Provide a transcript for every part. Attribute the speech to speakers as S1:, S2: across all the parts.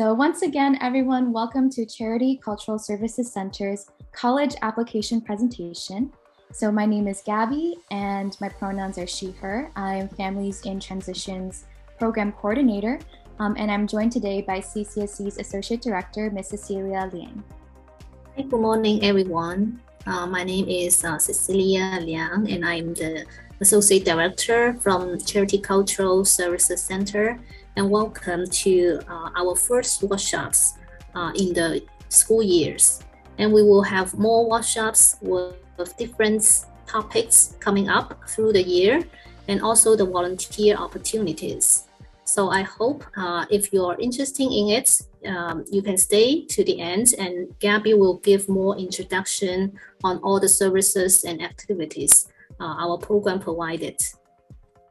S1: So once again, everyone, welcome to Charities Cultural Services Center's college application presentation. So my name is Gabby and my pronouns are she, her. I'm Families in Transitions Program Coordinator, and I'm joined today by CCSC's Associate Director, Ms. Cecilia Liang.
S2: Hey, good morning, everyone. My name is Cecilia Liang, and I'm the Associate Director from Charities Cultural Services Center. And welcome to our first workshops in the school years. And we will have more workshops with different topics coming up through the year, and also the volunteer opportunities. So I hope if you're interested in it, you can stay to the end, and Gabby will give more introduction on all the services and activities our program provided.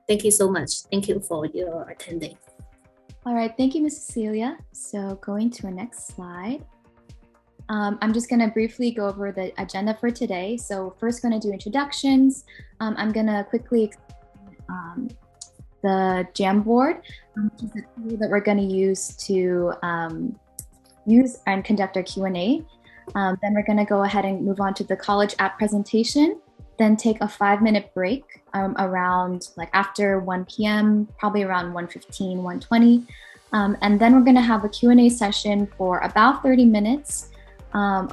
S2: Thank you so much. Thank you for your attending.
S1: All right, thank you, Ms. Cecilia. So going to our next slide. I'm just going to briefly go over the agenda for today. So first going to do introductions. I'm going to quickly explain the Jamboard, which is a tool that we're going to use to use and conduct our Q&A. Then we're going to go ahead and move on to the college app presentation, then take a 5-minute break around like after 1 p.m., probably around 1:15, 1:20. And then we're going to have a Q&A session for about 30 minutes, or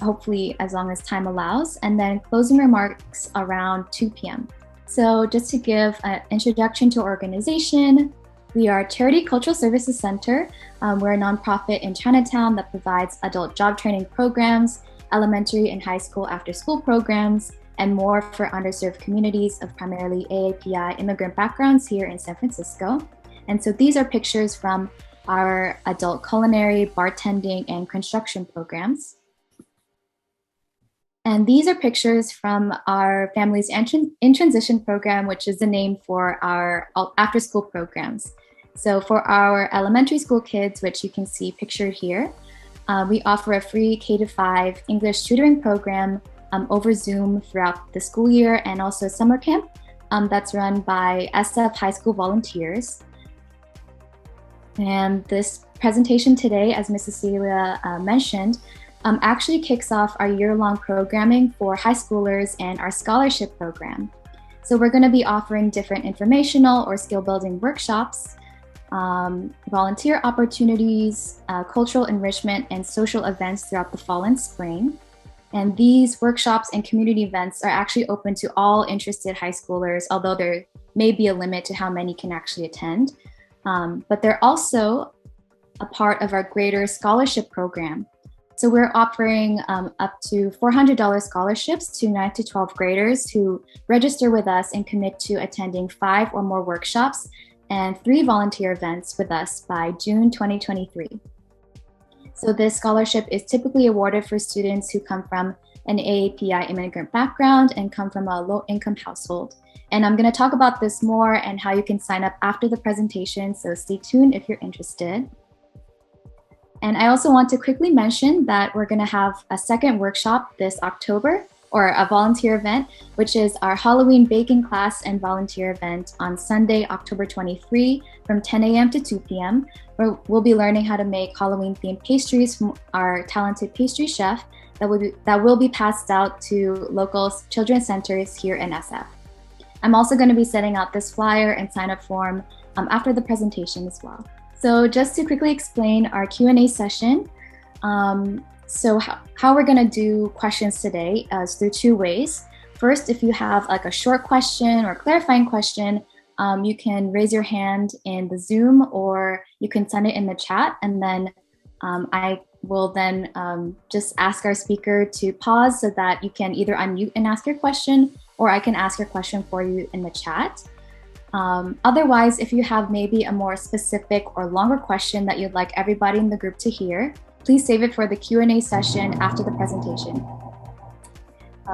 S1: hopefully as long as time allows, and then closing remarks around 2 p.m. So just to give an introduction to our organization, we are Charities Cultural Services Center. We're a nonprofit in Chinatown that provides adult job training programs, elementary and high school after-school programs, and more for underserved communities of primarily AAPI immigrant backgrounds here in San Francisco. And so these are pictures from our adult culinary, bartending, and construction programs. And these are pictures from our Families in Transition program, which is the name for our after-school programs. So for our elementary school kids, which you can see pictured here, we offer a free K-5 English tutoring program over Zoom throughout the school year, and also a summer camp that's run by SF high school volunteers. And this presentation today, as Ms. Cecilia mentioned, actually kicks off our year-long programming for high schoolers and our scholarship program. So we're going to be offering different informational or skill-building workshops, volunteer opportunities, cultural enrichment, and social events throughout the fall and spring. And these workshops and community events are actually open to all interested high schoolers, although there may be a limit to how many can actually attend. But they're also a part of our greater scholarship program. So we're offering up to $400 scholarships to 9 to 12 graders who register with us and commit to attending 5 or more workshops and 3 volunteer events with us by June 2023. So this scholarship is typically awarded for students who come from an AAPI immigrant background and come from a low-income household. And I'm going to talk about this more and how you can sign up after the presentation, so stay tuned if you're interested. And I also want to quickly mention that we're going to have a second workshop this October, or a volunteer event, which is our Halloween baking class and volunteer event on Sunday, October 23 from 10 a.m. to 2 p.m. where we'll be learning how to make Halloween-themed pastries from our talented pastry chef that will be passed out to local children's centers here in SF. I'm also going to be setting out this flyer and sign-up form after the presentation as well. So just to quickly explain our Q&A session, so how we're going to do questions today is through 2 ways. First, if you have like a short question or clarifying question, you can raise your hand in the Zoom, or you can send it in the chat, and then I will then just ask our speaker to pause so that you can either unmute and ask your question, or I can ask your question for you in the chat. Otherwise, if you have maybe a more specific or longer question that you'd like everybody in the group to hear, please save it for the Q&A session after the presentation.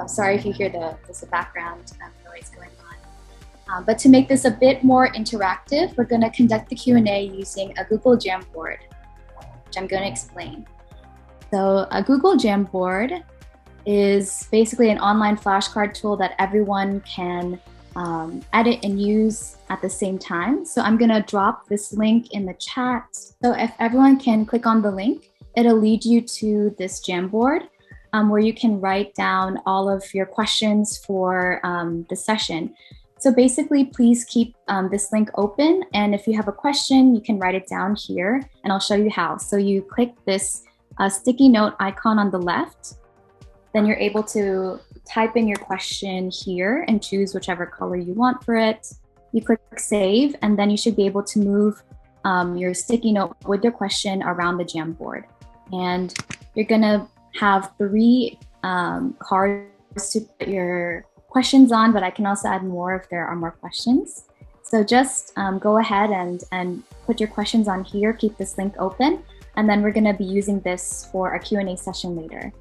S1: Sorry if you hear the background noise going on. But to make this a bit more interactive, we're going to conduct the Q&A using a Google Jamboard, which I'm going to explain. So a Google Jamboard is basically an online flashcard tool that everyone can edit and use at the same time. So I'm gonna drop this link in the chat. So if everyone can click on the link, it'll lead you to this Jamboard where you can write down all of your questions for the session. So basically, please keep this link open. And if you have a question, you can write it down here and I'll show you how. So you click this sticky note icon on the left, then you're able to type in your question here and choose whichever color you want for it. You click save, and then you should be able to move your sticky note with your question around the Jamboard. And you're gonna have 3 cards to put your questions on, but I can also add more if there are more questions. So just go ahead and put your questions on here, keep this link open, and then we're gonna be using this for a Q&A session later.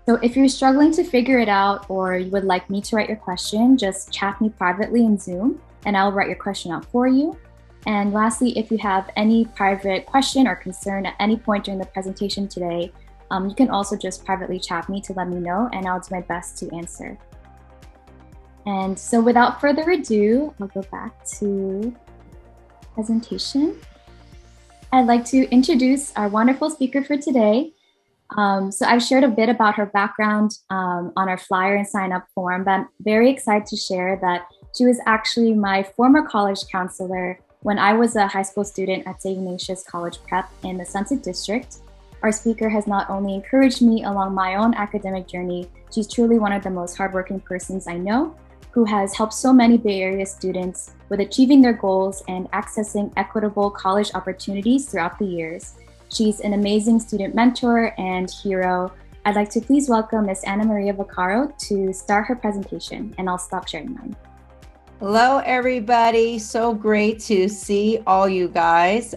S1: So if you're struggling to figure it out or you would like me to write your question, just chat me privately in Zoom and I'll write your question out for you. And lastly, if you have any private question or concern at any point during the presentation today, you can also just privately chat me to let me know and I'll do my best to answer. And so without further ado, I'll go back to presentation. I'd like to introduce our wonderful speaker for today. So I've shared a bit about her background on our flyer and sign up form, but I'm very excited to share that she was actually my former college counselor when I was a high school student at St. Ignatius College Prep in the Sunset District. Our speaker has not only encouraged me along my own academic journey, she's truly one of the most hardworking persons I know, who has helped so many Bay Area students with achieving their goals and accessing equitable college opportunities throughout the years. She's an amazing student mentor and hero. I'd like to please welcome Ms. Maria Vaccaro to start her presentation, and I'll stop sharing mine.
S3: Hello, everybody. So great to see all you guys.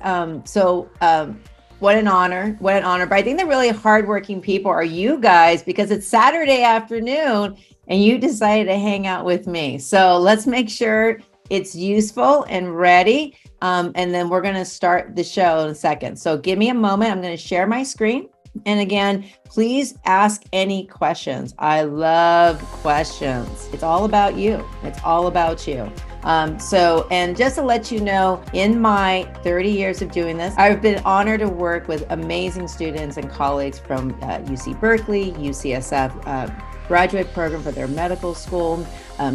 S3: What an honor, what an honor. But I think the really hardworking people are you guys because it's Saturday afternoon and you decided to hang out with me. So let's make sure it's useful and ready. And then we're going to start the show in a second. So give me a moment. I'm going to share my screen. And again, please ask any questions. I love questions. It's all about you. It's all about you. And just to let you know, in my 30 years of doing this, I've been honored to work with amazing students and colleagues from UC Berkeley, UCSF, graduate program for their medical school,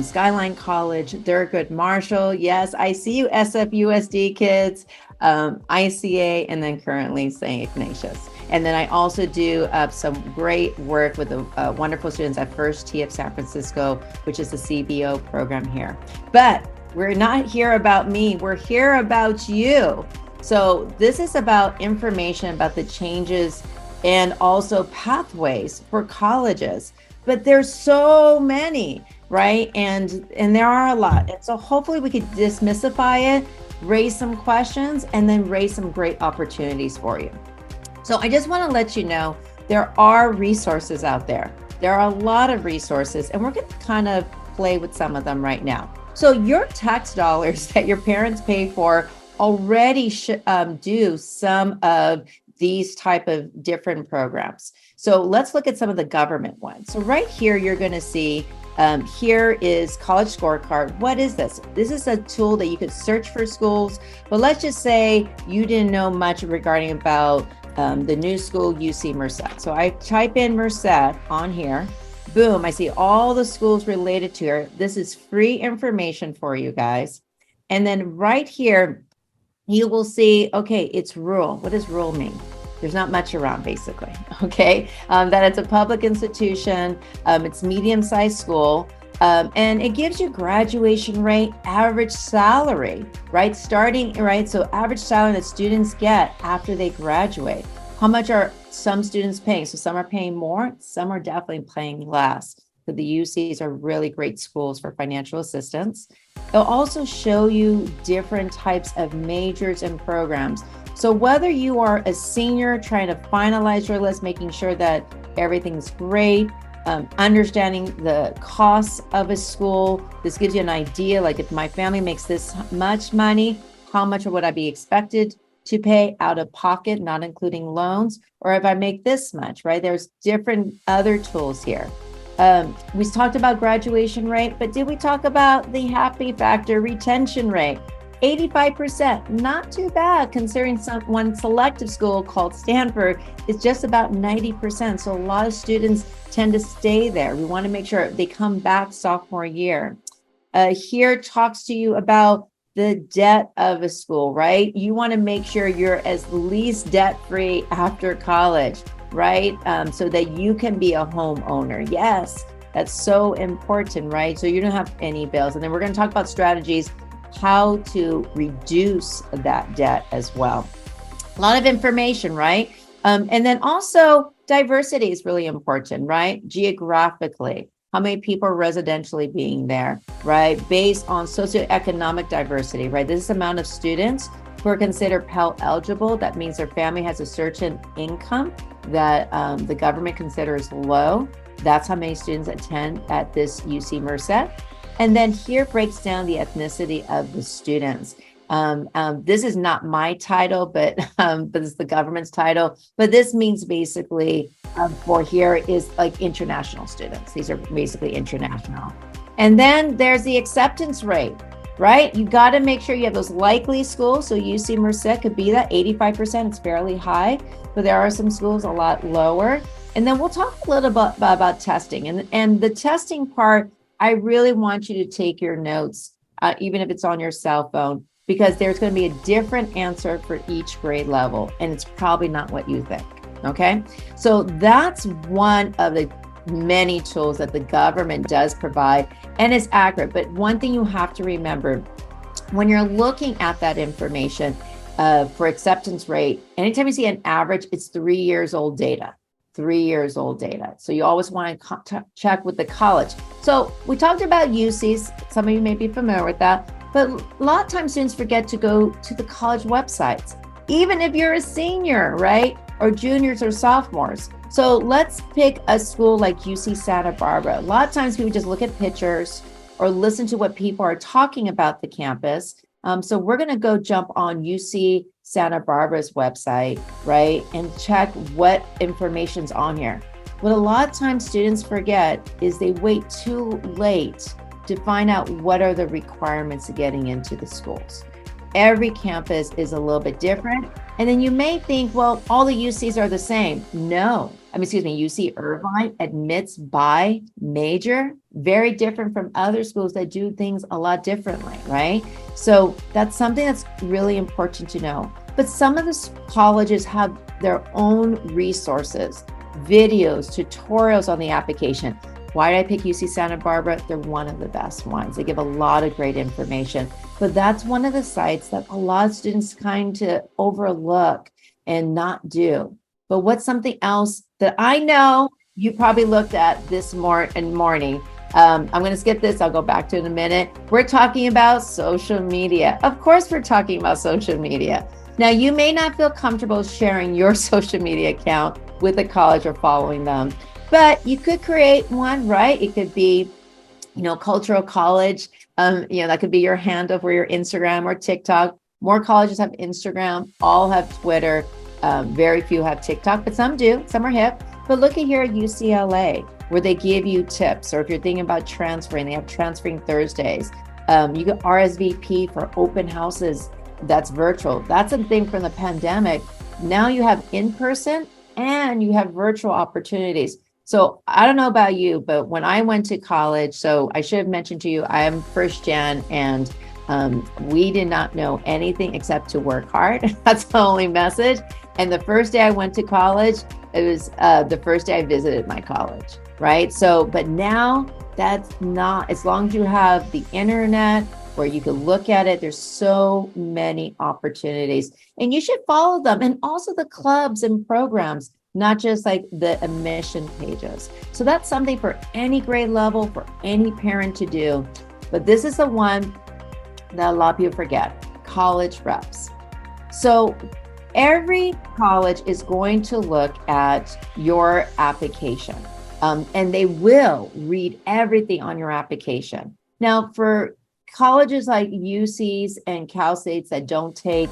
S3: Skyline College, Thurgood Marshall. Yes, I see you SFUSD kids, ICA, and then currently St. Ignatius. And then I also do some great work with the wonderful students at First T of San Francisco, which is the CBO program here. But we're not here about me, we're here about you. So this is about information about the changes and also pathways for colleges. But there's so many, right? And there are a lot. And so hopefully we could demystify it, raise some questions, and then raise some great opportunities for you. So I just want to let you know, there are resources out there. There are a lot of resources, and we're going to kind of play with some of them right now. So your tax dollars that your parents pay for already do some of these type of different programs. So let's look at some of the government ones. So right here, you're going to see here is College Scorecard. What is this? This is a tool that you could search for schools, but let's just say you didn't know much regarding about the new school UC Merced. So I type in Merced on here. Boom, I see all the schools related to her. This is free information for you guys. And then right here, you will see, okay, it's rural. What does rural mean? There's not much around, basically, okay? That it's a public institution, it's medium-sized school, and it gives you graduation rate, average salary, right? Starting, right? So average salary that students get after they graduate. How much are some students paying? So some are paying more, some are definitely paying less. So the UCs are really great schools for financial assistance. It'll also show you different types of majors and programs. So whether you are a senior trying to finalize your list, making sure that everything's great, understanding the costs of a school, this gives you an idea, like if my family makes this much money, how much would I be expected to pay out of pocket, not including loans, or if I make this much, right? There's different other tools here. We talked about graduation rate, but did we talk about the happy factor retention rate? 85%, not too bad considering one selective school called Stanford is just about 90%. So a lot of students tend to stay there. We want to make sure they come back sophomore year. Here talks to you about the debt of a school, right? You want to make sure you're as least debt-free after college, right? So that you can be a homeowner. Yes, that's so important, right? So you don't have any bills. And then we're going to talk about strategies how to reduce that debt as well. A lot of information, right? And then also diversity is really important, right? Geographically, how many people are residentially being there, right? Based on socioeconomic diversity, right? This is the amount of students who are considered Pell eligible. That means their family has a certain income that the government considers low. That's how many students attend at this UC Merced. And then here breaks down the ethnicity of the students. This is not my title, but it's the government's title. But this means basically for here is like international students. These are basically international. And then there's the acceptance rate, right? You got to make sure you have those likely schools. So UC Merced could be that 85%. It's fairly high, but there are some schools a lot lower. And then we'll talk a little bit about testing. And the testing part, I really want you to take your notes, even if it's on your cell phone, because there's going to be a different answer for each grade level, and it's probably not what you think, okay? So that's one of the many tools that the government does provide, and it's accurate. But one thing you have to remember, when you're looking at that information for acceptance rate, anytime you see an average, it's 3 years old data. 3 years old data. So you always want to check with the college. So we talked about UCs. Some of you may be familiar with that, but a lot of times students forget to go to the college websites, even if you're a senior, right? Or juniors or sophomores. So let's pick a school like UC Santa Barbara. A lot of times people just look at pictures or listen to what people are talking about the campus. So we're going to go jump on UC Santa Barbara's website, right? And check what information's on here. What a lot of times students forget is they wait too late to find out what are the requirements of getting into the schools. Every campus is a little bit different. And then you may think, well, all the UCs are the same. No, UC Irvine admits by major, very different from other schools that do things a lot differently, right? So that's something that's really important to know. But some of the colleges have their own resources, videos, tutorials on the application. Why did I pick UC Santa Barbara? They're one of the best ones. They give a lot of great information, but that's one of the sites that a lot of students kind of overlook and not do. But what's something else that I know you probably looked at this morning? I'm going to skip this. I'll go back to it in a minute. We're talking about social media. Of course, we're talking about social media. Now, you may not feel comfortable sharing your social media account with the college or following them, but you could create one, right? It could be, Cultural College. That could be your handle for your Instagram or TikTok. More colleges have Instagram, all have Twitter. Very few have TikTok, but some do. Some are hip. But look at here at UCLA, where they give you tips. Or if you're thinking about transferring, they have transferring Thursdays. You get RSVP for open houses. That's virtual. That's a thing from the pandemic. Now you have in-person and you have virtual opportunities. So I don't know about you, but when I went to college, so I should have mentioned to you, I am first gen, and we did not know anything except to work hard. That's the only message. And the first day I went to college, it was the first day I visited my college, right? So, but now that's not, as long as you have the internet where you can look at it, there's so many opportunities, and you should follow them. And also the clubs and programs, not just like the admission pages. So that's something for any grade level, for any parent to do. But this is the one that a lot of people forget, college reps. So every college is going to look at your application, and they will read everything on your application. Now, for colleges like UCs and Cal States that don't take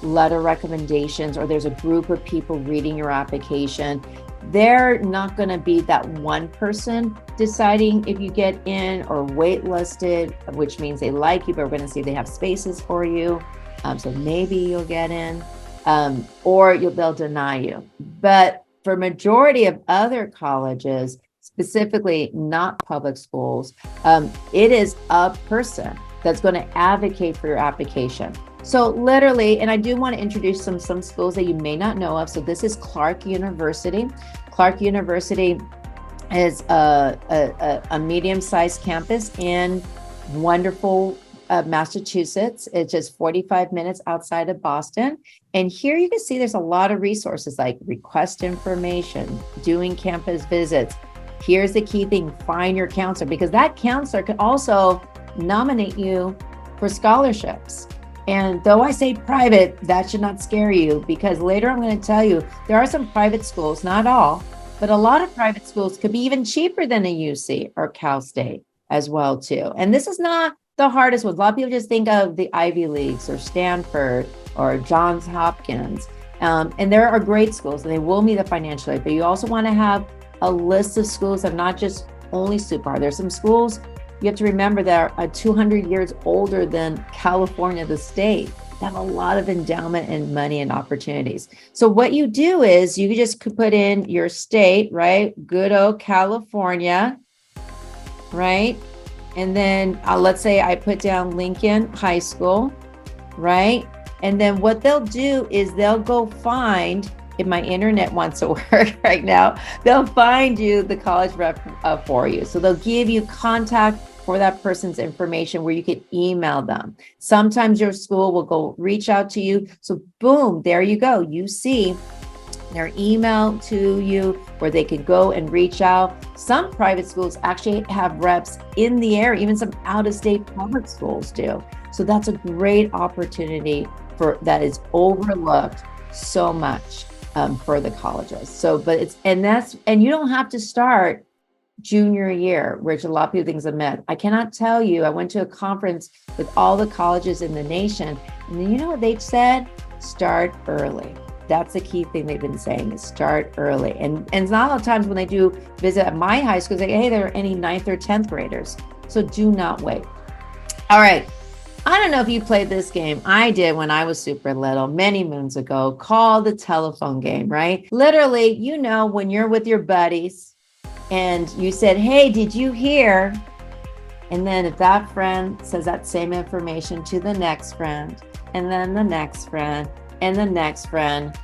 S3: letter recommendations, or there's a group of people reading your application, they're not going to be that one person deciding if you get in or waitlisted, which means they like you, but we're going to see they have spaces for you. So maybe you'll get in, or they'll deny you. But for majority of other colleges, specifically not public schools, it is a person that's going to advocate for your application. So literally, and I do want to introduce some schools that you may not know of. So this is Clark University. Clark University is a medium-sized campus in wonderful Massachusetts. It's just 45 minutes outside of Boston. And here you can see there's a lot of resources like request information, doing campus visits. Here's the key thing, find your counselor, because that counselor can also nominate you for scholarships. And though I say private, that should not scare you, because later I'm going to tell you there are some private schools, not all, but a lot of private schools could be even cheaper than a UC or Cal State as well too. And this is not the hardest one. A lot of people just think of the Ivy Leagues or Stanford or Johns Hopkins. And there are great schools and they will meet the financial aid, but you also want to have a list of schools that are not just only super hard. There's some schools you have to remember that are 200 years older than California, the state. They have a lot of endowment and money and opportunities. So what you do is you just could put in your state, right? Good old California, right? And then let's say I put down Lincoln High School, right? And then what they'll do is they'll go find, if my internet wants to work right now, they'll find you the college rep for you. So they'll give you contact for that person's information where you can email them. Sometimes your school will go reach out to you. So boom, there you go. You see their email to you where they can go and reach out. Some private schools actually have reps in the area, even some out-of-state public schools do. So that's a great opportunity that is overlooked so much for the colleges. So, and you don't have to start junior year, which a lot of people think is a myth. I cannot tell you, I went to a conference with all the colleges in the nation, and you know what they said? Start early. That's the key thing they've been saying, is start early. And it's not a lot of times when they do visit at my high school, they say, hey, there are any 9th or 10th graders. So do not wait. All right. I don't know if you played this game. I did when I was super little, many moons ago, called the telephone game, right? Literally, you know, when you're with your buddies and you said, hey, did you hear? And then if that friend says that same information to the next friend, and then the next friend, and the next friend,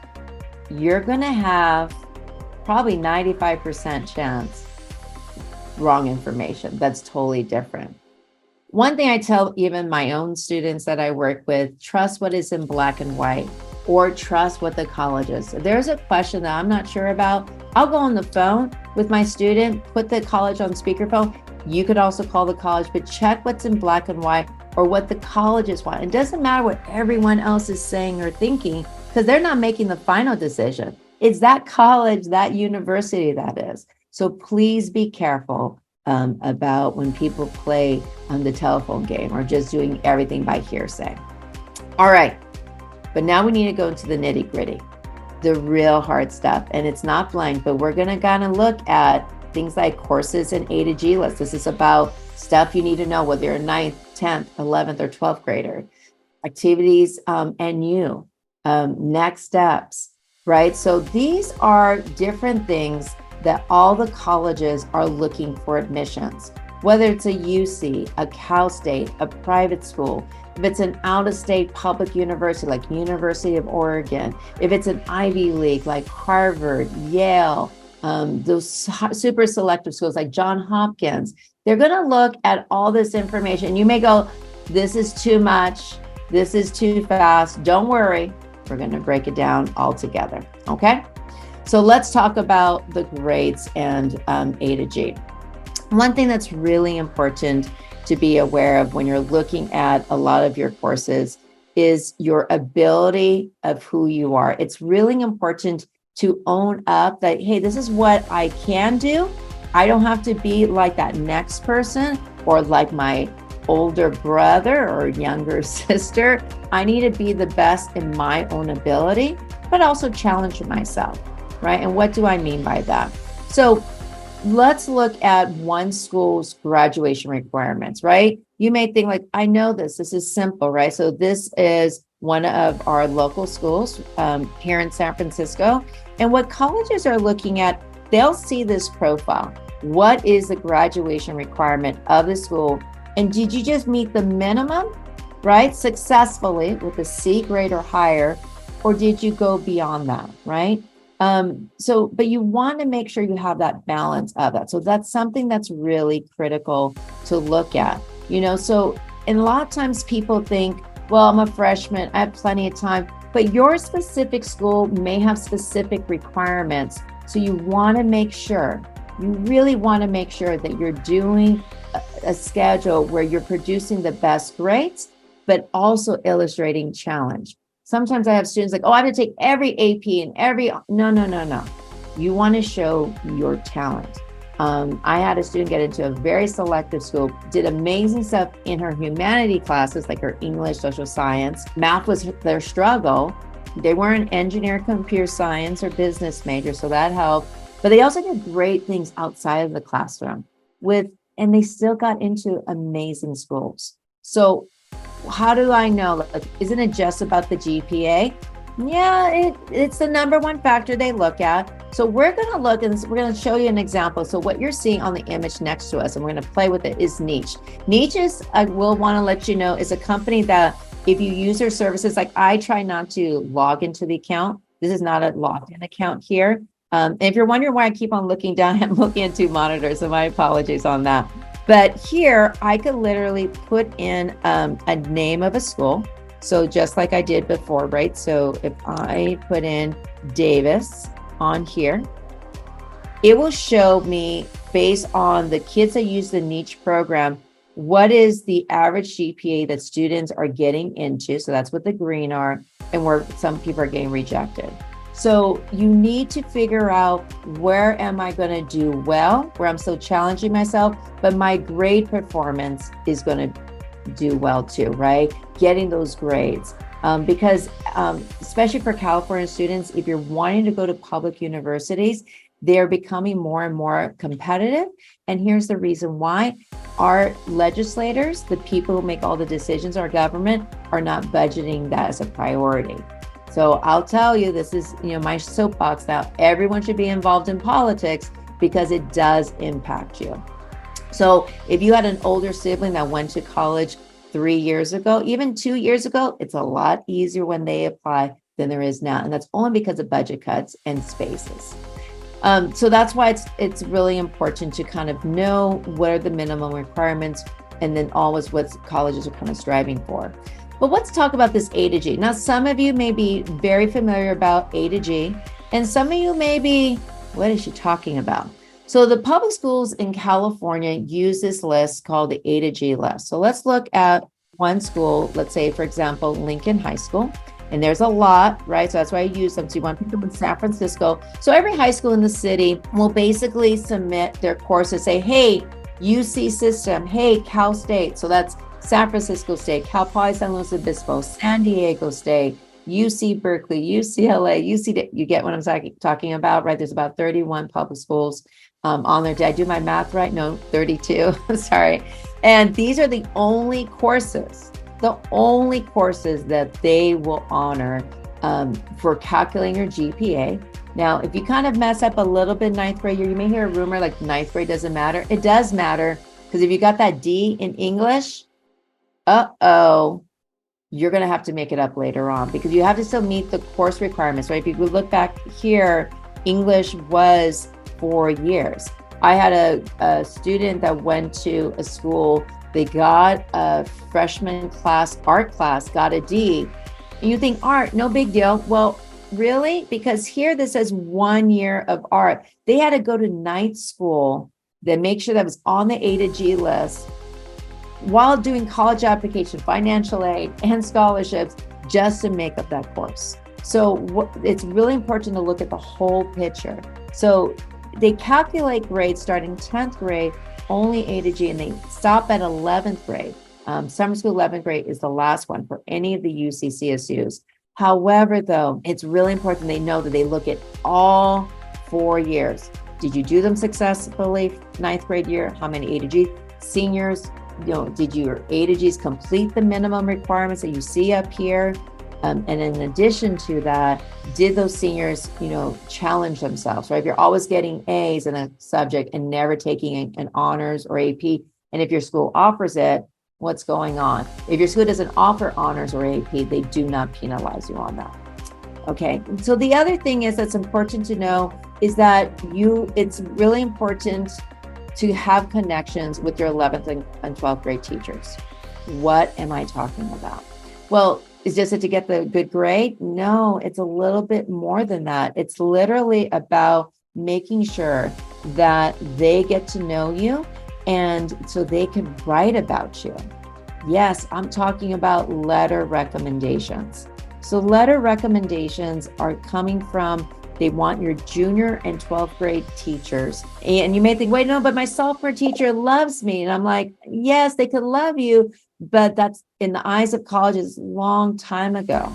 S3: you're going to have probably 95% chance wrong information. That's totally different. One thing I tell even my own students that I work with, trust what is in black and white, or trust what the college is. If there's a question that I'm not sure about, I'll go on the phone with my student, put the college on speakerphone. You could also call the college, but check what's in black and white or what the colleges want. It doesn't matter what everyone else is saying or thinking, because they're not making the final decision. It's that college, that university that is. So please be careful about when people play on the telephone game or just doing everything by hearsay. All right, but now we need to go into the nitty gritty, the real hard stuff. And it's not blank, but we're gonna kind of look at things like courses and A to G lists. This is about stuff you need to know, whether you're a 9th, 10th, 11th, or 12th grader, activities and next steps, right? So these are different things that all the colleges are looking for admissions, whether it's a UC, a Cal State, a private school, if it's an out-of-state public university like University of Oregon, if it's an Ivy League like Harvard, Yale, those super selective schools like Johns Hopkins. They're going to look at all this information. You may go, this is too much, this is too fast. Don't worry, we're going to break it down all together, okay? So let's talk about the grades and A to G. One thing that's really important to be aware of when you're looking at a lot of your courses is your ability of who you are. It's really important to own up that, hey, this is what I can do. I don't have to be like that next person or like my older brother or younger sister, I need to be the best in my own ability, but also challenge myself, right? And what do I mean by that? So let's look at one school's graduation requirements, right? You may think like, I know this is simple, right? So this is one of our local schools here in San Francisco. And what colleges are looking at, they'll see this profile. What is the graduation requirement of the school? And did you just meet the minimum, right? Successfully with a C grade or higher, or did you go beyond that, right? But you want to make sure you have that balance of that. So that's something that's really critical to look at, so, and a lot of times people think, well, I'm a freshman, I have plenty of time, but your specific school may have specific requirements. So you want to make sure, you really want to make sure that you're doing a schedule where you're producing the best grades, but also illustrating challenge. Sometimes I have students like, oh, I have to take every AP and no. You want to show your talent. I had a student get into a very selective school, did amazing stuff in her humanity classes, like her English, social science. Math was their struggle. They weren't engineer, computer science, or business major, so that helped. But they also did great things outside of the classroom and they still got into amazing schools. So how do I know? Like, isn't it just about the GPA? Yeah, it's the number one factor they look at. So we're going to look and we're going to show you an example. So what you're seeing on the image next to us, and we're going to play with it, is Niche. Niche is, I will want to let you know, is a company that if you use their services, like I try not to log into the account. This is not a logged in account here. And if you're wondering why I keep on looking down, I'm looking at two monitors, so my apologies on that. But here I could literally put in a name of a school. So just like I did before, right? So if I put in Davis on here, it will show me based on the kids that use the Niche program, what is the average GPA that students are getting into. So that's what the green are, and where some people are getting rejected. So you need to figure out, where am I going to do well, where I'm still challenging myself, but my grade performance is going to do well too, right? Getting those grades. Because especially for California students, if you're wanting to go to public universities, they're becoming more and more competitive. And here's the reason why. Our legislators, the people who make all the decisions, our government, are not budgeting that as a priority. So I'll tell you, this is, my soapbox now. Everyone should be involved in politics because it does impact you. So if you had an older sibling that went to college 3 years ago, even 2 years ago, it's a lot easier when they apply than there is now. And that's only because of budget cuts and spaces. So that's why it's really important to kind of know what are the minimum requirements, and then always what colleges are kind of striving for. But let's talk about this A to G. Now, some of you may be very familiar about A to G, and some of you may be, what is she talking about? So the public schools in California use this list called the A to G list. So let's look at one school, let's say, for example, Lincoln High School. And there's a lot, right? So that's why I use them. So you want people in San Francisco. So every high school in the city will basically submit their courses, say, hey, UC system, hey, Cal State. So that's San Francisco State, Cal Poly San Luis Obispo, San Diego State, UC Berkeley, UCLA, UC, you get what I'm talking about, right? There's about 31 public schools on there. Did I do my math right? No, 32, sorry. And these are the only courses that they will honor for calculating your GPA. Now, if you kind of mess up a little bit ninth grade year, you may hear a rumor like ninth grade doesn't matter. It does matter, because if you got that D in English, you're going to have to make it up later on, because you have to still meet the course requirements, right? If you look back here, English was 4 years. I had a student that went to a school, they got a freshman class, art class, got a D. And you think art, no big deal. Well, really? Because here this says 1 year of art. They had to go to night school, then make sure that was on the A to G list while doing college application, financial aid, and scholarships, just to make up that course. So it's really important to look at the whole picture. So they calculate grades starting 10th grade, only A to G, and they stop at 11th grade. Summer school 11th grade is the last one for any of the UCCSUs. However, though, it's really important they know that they look at all 4 years. Did you do them successfully 9th grade year? How many A to G? Seniors, did your A to Gs complete the minimum requirements that you see up here? And in addition to that, did those seniors, challenge themselves, right? If you're always getting A's in a subject and never taking an honors or AP, and if your school offers it, what's going on? If your school doesn't offer honors or AP, they do not penalize you on that. Okay, so the other thing is that's important to know is that it's really important to have connections with your 11th and 12th grade teachers. What am I talking about? Well, is just it to get the good grade? No, it's a little bit more than that. It's literally about making sure that they get to know you and so they can write about you. Yes, I'm talking about letter recommendations. So letter recommendations are coming from, they want your junior and 12th grade teachers. And you may think, wait, no, but my sophomore teacher loves me. And I'm like, yes, they could love you, but that's in the eyes of colleges a long time ago.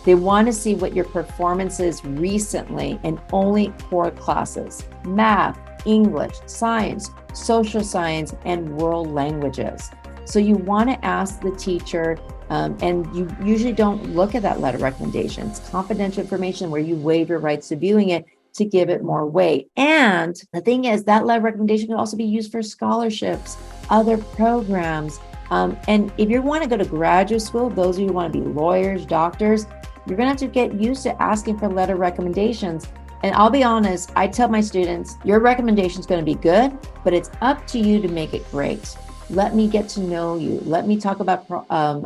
S3: They want to see what your performance is recently in only 4 classes: math, English, science, social science, and world languages. So you want to ask the teacher, and you usually don't look at that letter recommendation. It's confidential information where you waive your rights to viewing it to give it more weight. And the thing is, that letter recommendation can also be used for scholarships, other programs. And if you want to go to graduate school, those of you who want to be lawyers, doctors, you're going to have to get used to asking for letter recommendations. And I'll be honest, I tell my students, your recommendation is going to be good, but it's up to you to make it great. Let me get to know you. Let me talk about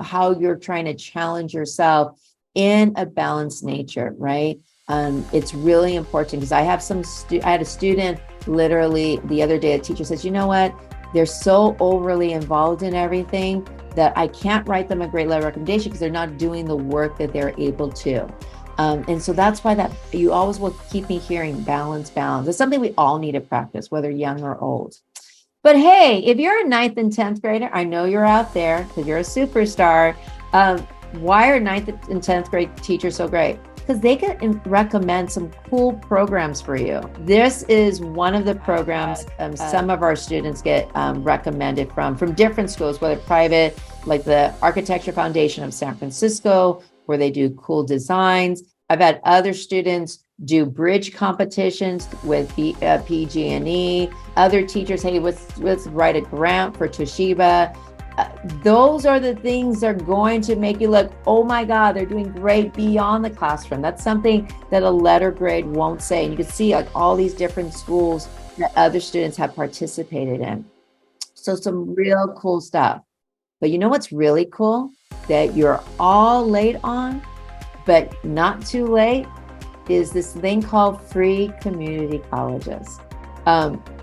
S3: how you're trying to challenge yourself in a balanced nature, right? It's really important because I had a student literally the other day, a teacher says, you know what? They're so overly involved in everything that I can't write them a great letter recommendation because they're not doing the work that they're able to. And so that's why that you always will keep me hearing balance. It's something we all need to practice, whether young or old. But hey, if you're a 9th and 10th grader, I know you're out there because you're a superstar. Why are 9th and 10th grade teachers so great? Because they can recommend some cool programs for you. This is one of the programs some of our students get recommended from different schools, whether private, like the Architecture Foundation of San Francisco, where they do cool designs. I've had other students do bridge competitions with PG&E. Other teachers, hey, let's write a grant for Toshiba. Those are the things that are going to make you look, oh my God, they're doing great beyond the classroom. That's something that a letter grade won't say. And you can see like all these different schools that other students have participated in. So some real cool stuff. But you know what's really cool? That you're all late on, but not too late, is this thing called free community colleges.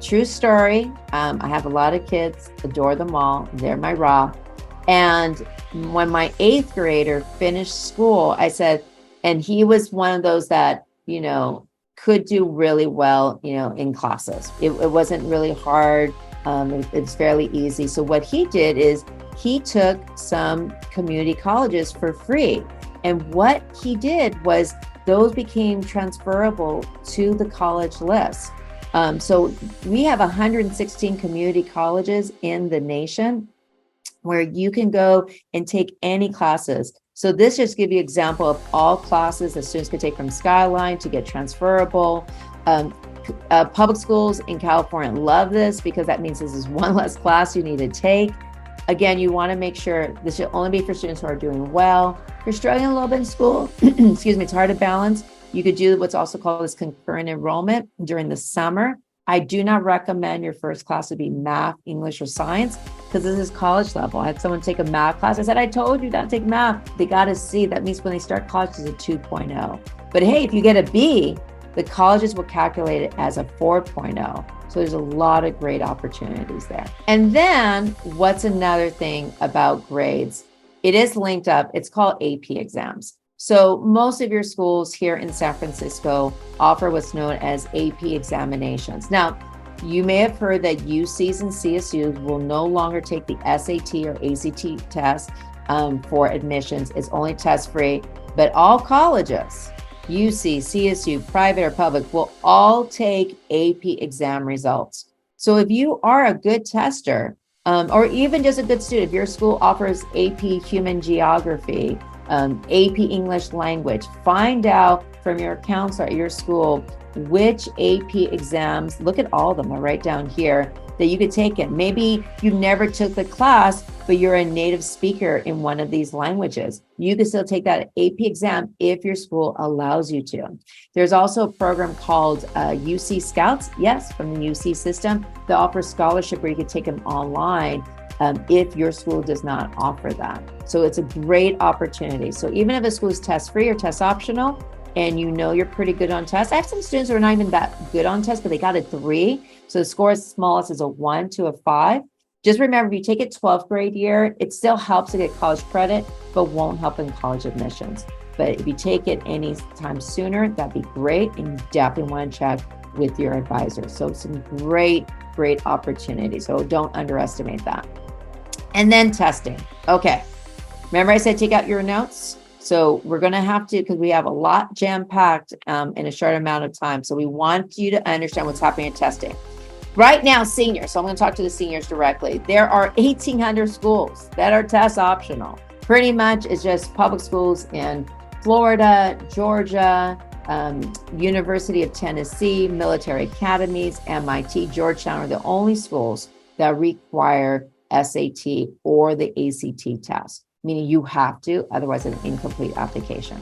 S3: True story. I have a lot of kids, adore them all. They're my rock. And when my 8th grader finished school, I said, and he was one of those that, could do really well, in classes. It wasn't really hard. It's fairly easy. So what he did is he took some community colleges for free. And what he did was those became transferable to the college list. So we have 116 community colleges in the nation where you can go and take any classes. So this just gives you an example of all classes that students can take from Skyline to get transferable. Public schools in California love this because that means this is one less class you need to take. Again, you want to make sure this should only be for students who are doing well. If you're struggling a little bit in school, excuse me, it's hard to balance. You could do what's also called this concurrent enrollment during the summer. I do not recommend your first class to be math, English, or science because this is college level. I had someone take a math class. I said, I told you not to take math. They got to see. That means when they start college, it's a 2.0. But hey, if you get a B, the colleges will calculate it as a 4.0. So there's a lot of great opportunities there. And then what's another thing about grades? It is linked up. It's called AP exams. So most of your schools here in San Francisco offer what's known as AP examinations. Now, You may have heard that UCs and CSUs will no longer take the SAT or ACT test for admissions. It's only test free, but all colleges, UC, CSU, private or public, will all take AP exam results. So if you are a good tester, or even just a good student, if your school offers AP Human Geography, AP English Language, find out from your counselor at your school which AP exams, look at all of them, I write down here, that you could take it. Maybe you never took the class, but you're a native speaker in one of these languages. You can still take that AP exam if your school allows you to. There's also a program called UC Scouts, yes, from the UC system, that offers scholarship where you could take them online if your school does not offer that. So it's a great opportunity. So even if a school is test free or test optional, and you know you're pretty good on tests. I have some students who are not even that good on tests, but they got a 3. So the score is smallest is a 1 to a 5. Just remember, if you take it 12th grade year, it still helps to get college credit, but won't help in college admissions. But if you take it any time sooner, that'd be great. And you definitely want to check with your advisor. So some great opportunities. So don't underestimate that. And then testing. Okay. Remember I said take out your notes? So we're going to have to, because we have a lot jam-packed in a short amount of time. So we want you to understand what's happening in testing. Right now, seniors, so I'm going to talk to the seniors directly. There are 1,800 schools that are test optional. Pretty much it's just public schools in Florida, Georgia, University of Tennessee, military academies, MIT, Georgetown are the only schools that require SAT or the ACT test. Meaning you have to, otherwise an incomplete application.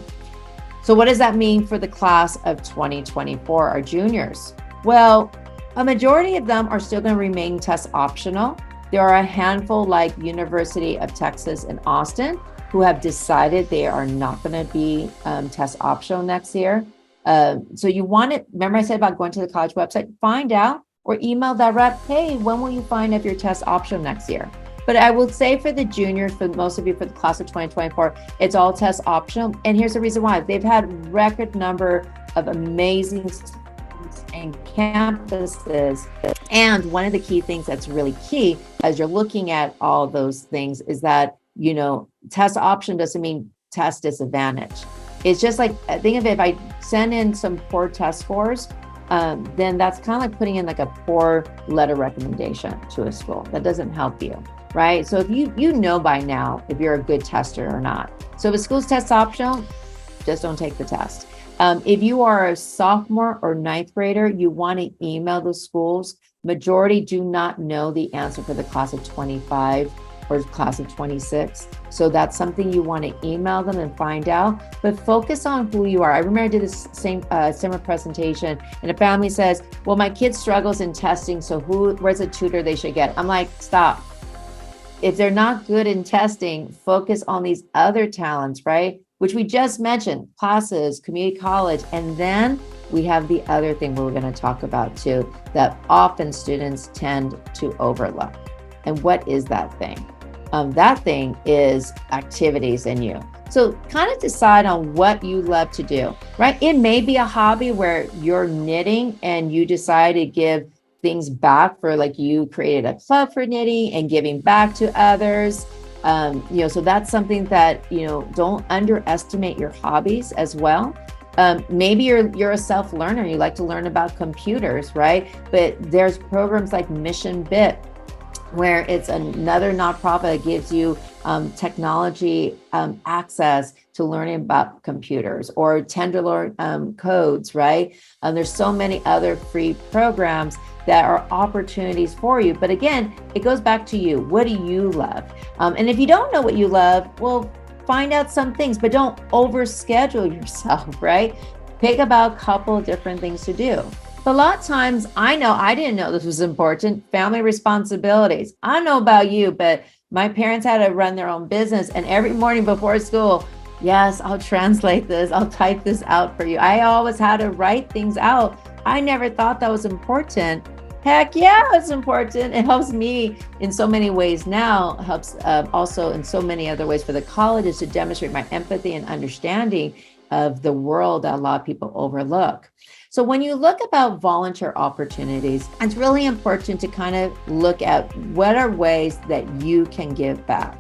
S3: So what does that mean for the class of 2024, our juniors? Well, a majority of them are still going to remain test optional. There are a handful like University of Texas in Austin who have decided they are not going to be test optional next year. So you want it, remember I said about going to the college website, find out or email that rep, hey, when will you find if you're test optional next year? But I will say for the juniors, for most of you, for the class of 2024, it's all test optional. And here's the reason why. They've had record number of amazing students and campuses. And one of the key things that's really key as you're looking at all those things is that, you know, test option doesn't mean test disadvantage. It's just like, think of it, if I send in some poor test scores, then that's kind of like putting in like a poor letter recommendation to a school. That doesn't help you. Right? So if you know by now if you're a good tester or not. So if a school's test optional, just don't take the test. If you are a sophomore or 9th grader, you want to email the schools. Majority do not know the answer for the class of 25 or class of 26. So that's something you want to email them and find out, but focus on who you are. I remember I did this same summer presentation and a family says, well, my kid struggles in testing. So where's a tutor they should get? I'm like, stop. If they're not good in testing, focus on these other talents, right? Which we just mentioned, classes, community college, and then we have the other thing we're going to talk about too, that often students tend to overlook. And what is that thing? That thing is activities in you. So kind of decide on what you love to do, right? It may be a hobby where you're knitting and you decide to give things back for, like, you created a club for knitting and giving back to others. So that's something that, don't underestimate your hobbies as well. Maybe you're a self-learner, you like to learn about computers, right? But there's programs like Mission Bit, where it's another nonprofit that gives you technology access to learning about computers, or Tenderloin codes, right? There's so many other free programs that are opportunities for you. But again, it goes back to you. What do you love? And if you don't know what you love, well, find out some things, but don't overschedule yourself, right? Pick about a couple of different things to do. But a lot of times, I didn't know this was important, family responsibilities. I don't know about you, but my parents had to run their own business. And every morning before school, yes, I'll translate this, I'll type this out for you. I always had to write things out. I never thought that was important. Heck yeah, it's important. It helps me in so many ways now, helps also in so many other ways for the colleges to demonstrate my empathy and understanding of the world that a lot of people overlook. So when you look about volunteer opportunities, it's really important to kind of look at what are ways that you can give back.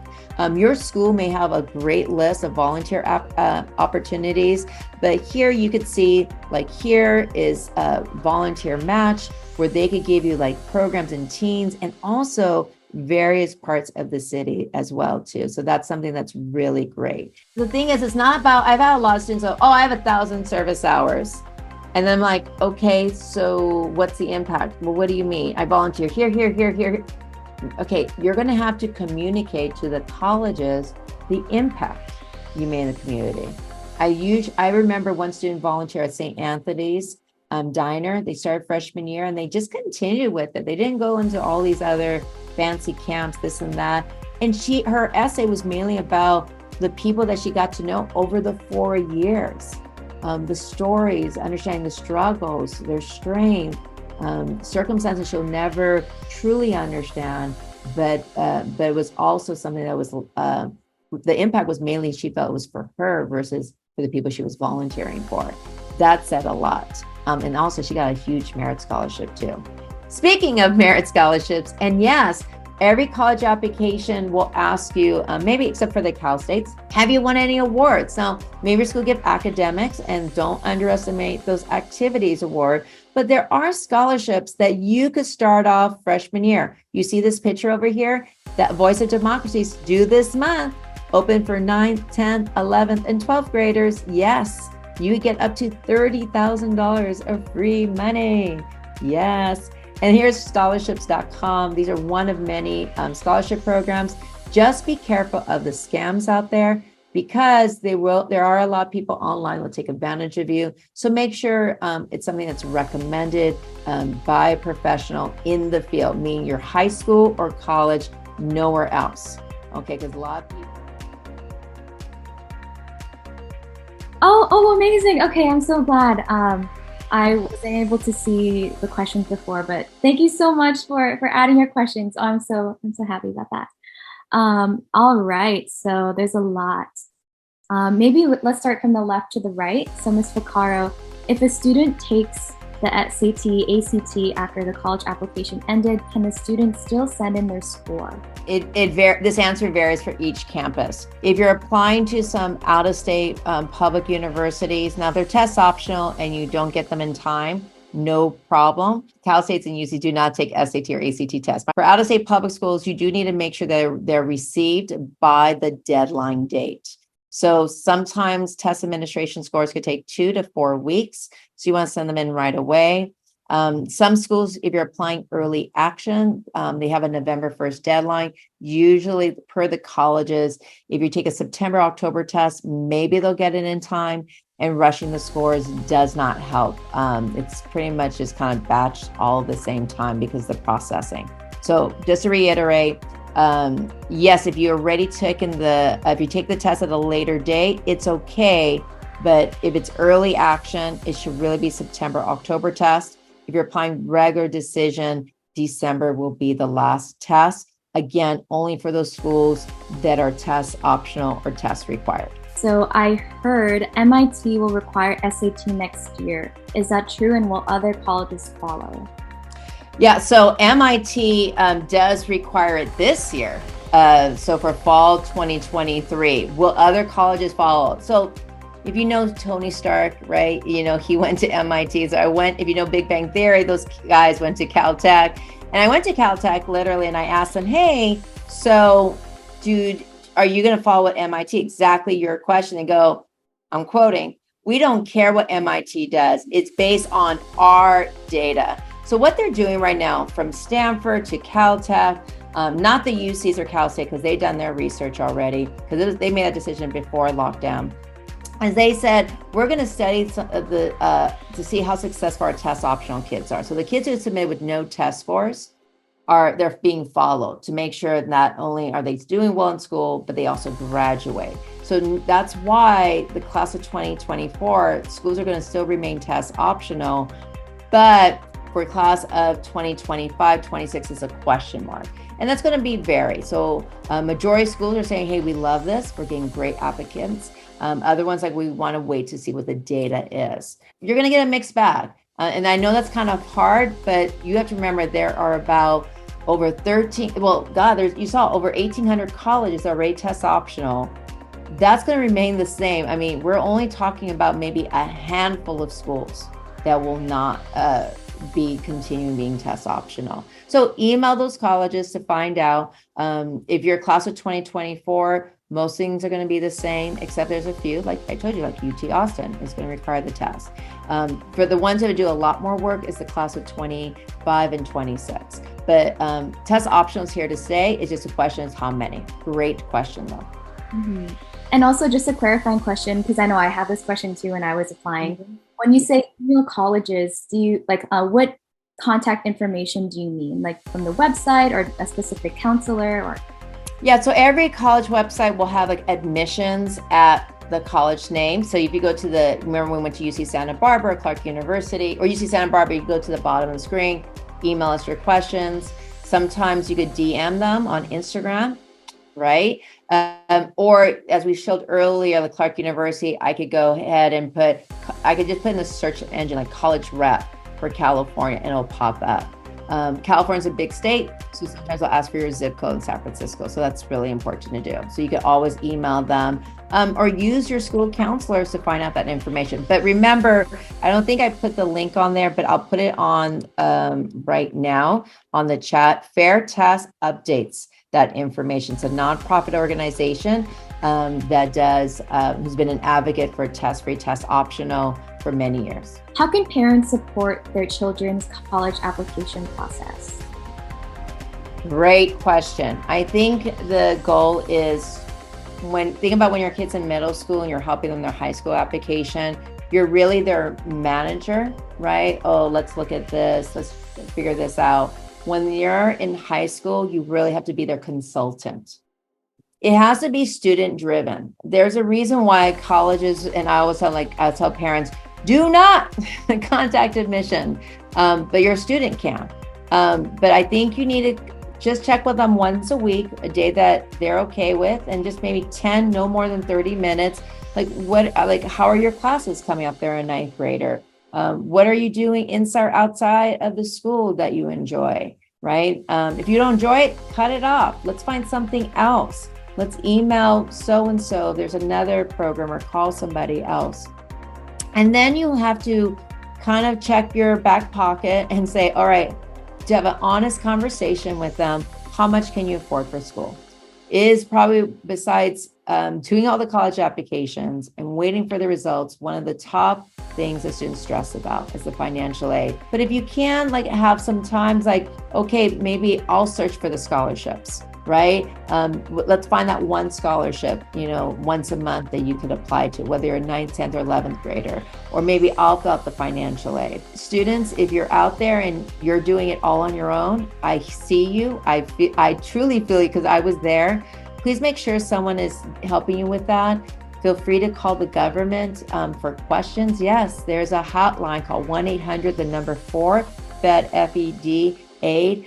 S3: Your school may have a great list of volunteer opportunities, but here you could see, like, here is a volunteer match where they could give you like programs in teens and also various parts of the city as well too. So that's something that's really great. The thing is, it's not about, I've had a lot of students go, oh, I have 1,000 service hours. And then I'm like, okay, so what's the impact? Well, what do you mean? I volunteer here, here, here, here. Okay, you're going to have to communicate to the colleges the impact you made in the community. I remember one student volunteer at St. Anthony's Diner. They started freshman year and they just continued with it. They didn't go into all these other fancy camps, this and that. And her essay was mainly about the people that she got to know over the 4 years. The stories, understanding the struggles, their strength, circumstances she'll never truly understand, but it was also something that was, the impact was mainly she felt it was for her versus for the people she was volunteering for. That said a lot. And also she got a huge merit scholarship too. Speaking of merit scholarships, and yes, every college application will ask you, maybe except for the Cal States, have you won any awards? Now, maybe your school give academics, and don't underestimate those activities award, but there are scholarships that you could start off freshman year. You see this picture over here? That Voice of Democracy is due this month, open for 9th, 10th, 11th, and 12th graders. Yes, you get up to $30,000 of free money. Yes. And here's scholarships.com. These are one of many scholarship programs. Just be careful of the scams out there, because there are a lot of people online who will take advantage of you. So make sure it's something that's recommended by a professional in the field, meaning your high school or college, nowhere else. Okay, because a lot of people.
S1: Oh, amazing. Okay, I'm so glad. I wasn't able to see the questions before, but thank you so much for adding your questions. Oh, I'm so happy about that. All right, so there's a lot. Maybe let's start from the left to the right. So Ms. Vaccaro, if a student takes the SAT, ACT after the college application ended, can the student still send in their score?
S3: This answer varies for each campus. If you're applying to some out-of-state public universities, now they're test optional and you don't get them in time, no problem. Cal States and UC do not take SAT or ACT tests. For out-of-state public schools, you do need to make sure that they're received by the deadline date. So sometimes test administration scores could take 2 to 4 weeks. So you want to send them in right away. Some schools, if you're applying early action, they have a November 1st deadline. Usually per the colleges, if you take a September, October test, maybe they'll get it in time, and rushing the scores does not help. It's pretty much just kind of batched all at the same time because of the processing. So just to reiterate, yes, if you already taken if you take the test at a later date, it's okay. But if it's early action, it should really be September, October test. If you're applying regular decision, December will be the last test. Again, only for those schools that are test optional or test required.
S1: So I heard MIT will require SAT next year. Is that true? And will other colleges follow?
S3: Yeah, so MIT does require it this year. So for fall 2023, will other colleges follow? So if you know Tony Stark, right? You know, he went to MIT. So if you know Big Bang Theory, those guys went to Caltech. And I went to Caltech literally, and I asked them, hey, so dude, are you going to follow what MIT? Exactly your question. And go, I'm quoting, we don't care what MIT does. It's based on our data. So what they're doing right now from Stanford to Caltech, not the UCs or Cal State, because they've done their research already, because they made a decision before lockdown. As they said, we're going to study to see how successful our test optional kids are. So the kids who submit with no test scores they're being followed to make sure not only are they doing well in school, but they also graduate. So that's why the class of 2024, schools are going to still remain test optional, but for class of 2025, 26 is a question mark. And that's going to be vary. So majority of schools are saying, hey, we love this. We're getting great applicants. Other ones, like we want to wait to see what the data is. You're going to get a mixed bag. And I know that's kind of hard, but you have to remember there are about over 13, well, God, you saw over 1,800 colleges that rate test optional. That's going to remain the same. I mean, we're only talking about maybe a handful of schools that will not be continuing being test optional. So email those colleges to find out. If you're class of 2024, most things are going to be the same, except there's a few, like I told you, like UT Austin is going to require the test. For the ones that do a lot more work is the class of 25 and 26. But test optional is here to stay. It's just a question is how many. Great question though.
S1: Mm-hmm. And also just a clarifying question, because I know I have this question too when I was applying. Mm-hmm. When you say email colleges, do you what contact information do you mean? Like from the website or a specific counselor or?
S3: Yeah, so every college website will have like admissions at the college name. So if you go to remember when we went to UC Santa Barbara, Clark University, or UC Santa Barbara, you go to the bottom of the screen, email us your questions. Sometimes you could DM them on Instagram, right? Or as we showed earlier, the Clark University, I could go ahead and I could just put in the search engine like college rep for California and it'll pop up. California's a big state, so sometimes I'll ask for your zip code in San Francisco. So that's really important to do. So you can always email them or use your school counselors to find out that information. But remember, I don't think I put the link on there, but I'll put it on right now on the chat. Fair Test updates that information. It's a nonprofit organization that who's been an advocate for test-free, test optional for many years.
S1: How can parents support their children's college application process?
S3: Great question. I think the goal is think about when your kid's in middle school and you're helping them their high school application, you're really their manager, right? Oh, let's look at this. Let's figure this out. When you're in high school, you really have to be their consultant. It has to be student driven. There's a reason why colleges, and I always tell parents, do not contact admission, but your student can. But I think you need to just check with them once a week, a day that they're okay with, and just maybe 10, no more than 30 minutes. How are your classes coming up there, a ninth grader? What are you doing inside or outside of the school that you enjoy, right? If you don't enjoy it, cut it off. Let's find something else. Let's email so-and-so if there's another program or call somebody else. And then you have to kind of check your back pocket and say, all right, to have an honest conversation with them, how much can you afford for school? Is probably, besides doing all the college applications and waiting for the results, one of the top things that students stress about is the financial aid. But if you can have some times okay, maybe I'll search for the scholarships, right? Let's find that one scholarship, once a month that you could apply to, whether you're a 9th, 10th, or 11th grader, or maybe I'll fill out the financial aid. Students, if you're out there and you're doing it all on your own, I see you. I truly feel you because I was there. Please make sure someone is helping you with that. Feel free to call the government for questions. Yes, there's a hotline called 1-800, the number 4, FED, FED, aid.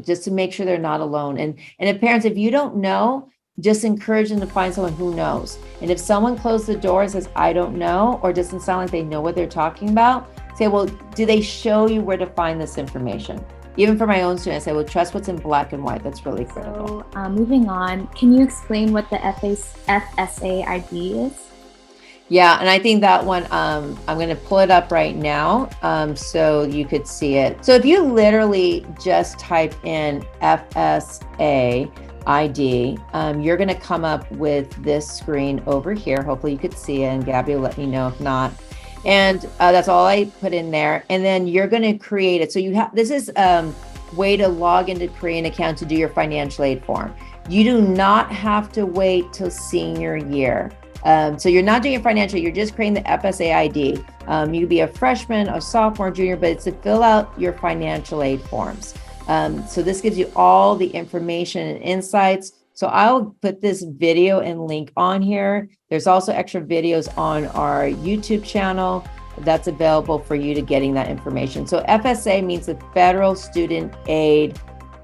S3: Just to make sure they're not alone. And if parents, if you don't know, just encourage them to find someone who knows. And if someone closed the door and says, I don't know, or doesn't sound like they know what they're talking about, say, well, do they show you where to find this information? Even for my own students, I say, well, trust what's in black and white. That's really critical.
S1: So moving on, can you explain what the FSA ID is?
S3: Yeah, and I think that one, I'm going to pull it up right now so you could see it. So if you literally just type in FSA ID, you're going to come up with this screen over here. Hopefully you could see it, and Gabby will let me know if not. And that's all I put in there. And then you're going to create it. So this is a way to log into create an account to do your financial aid form. You do not have to wait till senior year. So you're not doing your financial, you're just creating the FSA ID. You could be a freshman, a sophomore, junior, but it's to fill out your financial aid forms. So this gives you all the information and insights. So I'll put this video and link on here. There's also extra videos on our YouTube channel that's available for you to getting that information. So FSA means the Federal Student Aid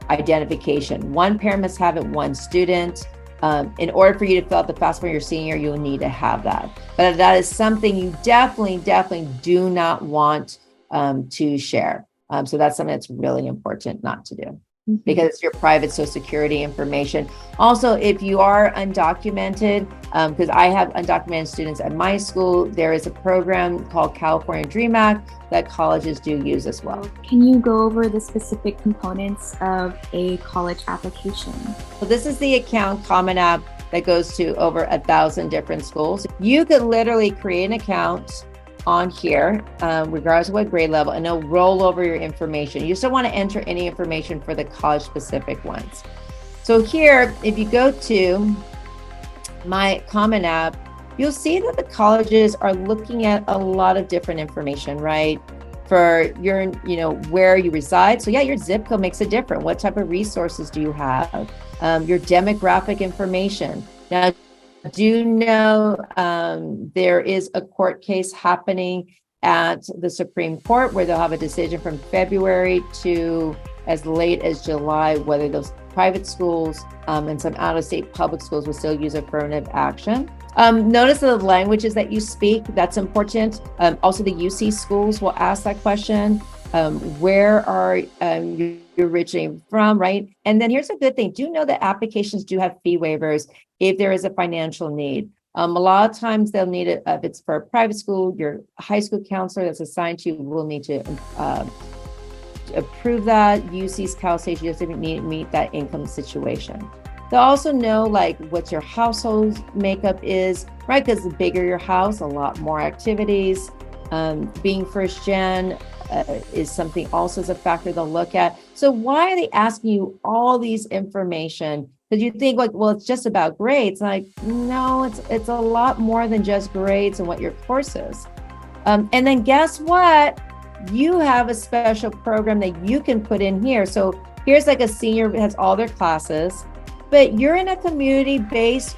S3: Identification. One parent must have it, one student. In order for you to fill out the FAFSA for your senior, you'll need to have that. But that is something you definitely do not want to share. So that's something that's really important not to do. Because it's your private Social Security information. Also, if you are undocumented, because I have undocumented students at my school, there is a program called California Dream Act that colleges do use as well.
S1: Can you go over the specific components of a college application?
S3: So this is the account Common App that goes to over 1,000 different schools. You could literally create an account on here, regardless of what grade level, and it'll roll over your information. You just don't want to enter any information for the college specific ones. So here, if you go to my Common App, you'll see that the colleges are looking at a lot of different information, right? For your, where you reside. So yeah, your zip code makes a difference. What type of resources do you have? Your demographic information. Now, do know there is a court case happening at the Supreme Court where they'll have a decision from February to as late as July, whether those private schools and some out-of-state public schools will still use affirmative action. Notice the languages that you speak, that's important. Also, the UC schools will ask that question. Where are you originating from, right? And then here's a good thing. Do know that applications do have fee waivers if there is a financial need. A lot of times they'll need it if it's for a private school. Your high school counselor that's assigned to you will need to approve that. UC's Cal State, you just need to meet that income situation. They'll also know like what your household makeup is, right? Because the bigger your house, a lot more activities. Being first gen is something also is a factor they'll look at. So why are they asking you all these information? Because you think like, well, it's just about grades. Like, no, it's a lot more than just grades and what your course is. And then guess what? You have a special program that you can put in here. So here's like a senior that has all their classes, but you're in a community-based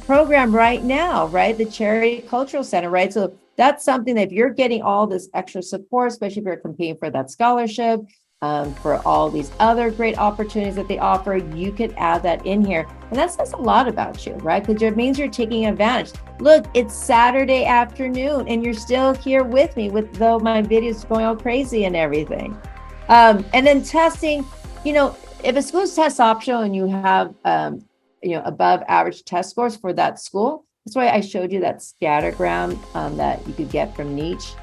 S3: program right now, right? The Charities Cultural Center, right? So that's something that if you're getting all this extra support, especially if you're competing for that scholarship, for all these other great opportunities that they offer, you could add that in here. And that says a lot about you, right? Because it means you're taking advantage. Look, it's Saturday afternoon and you're still here with me, though my video's going all crazy and everything. And then testing, if a school's test optional and you have, above average test scores for that school, that's why I showed you that scattergram that you could get from Niche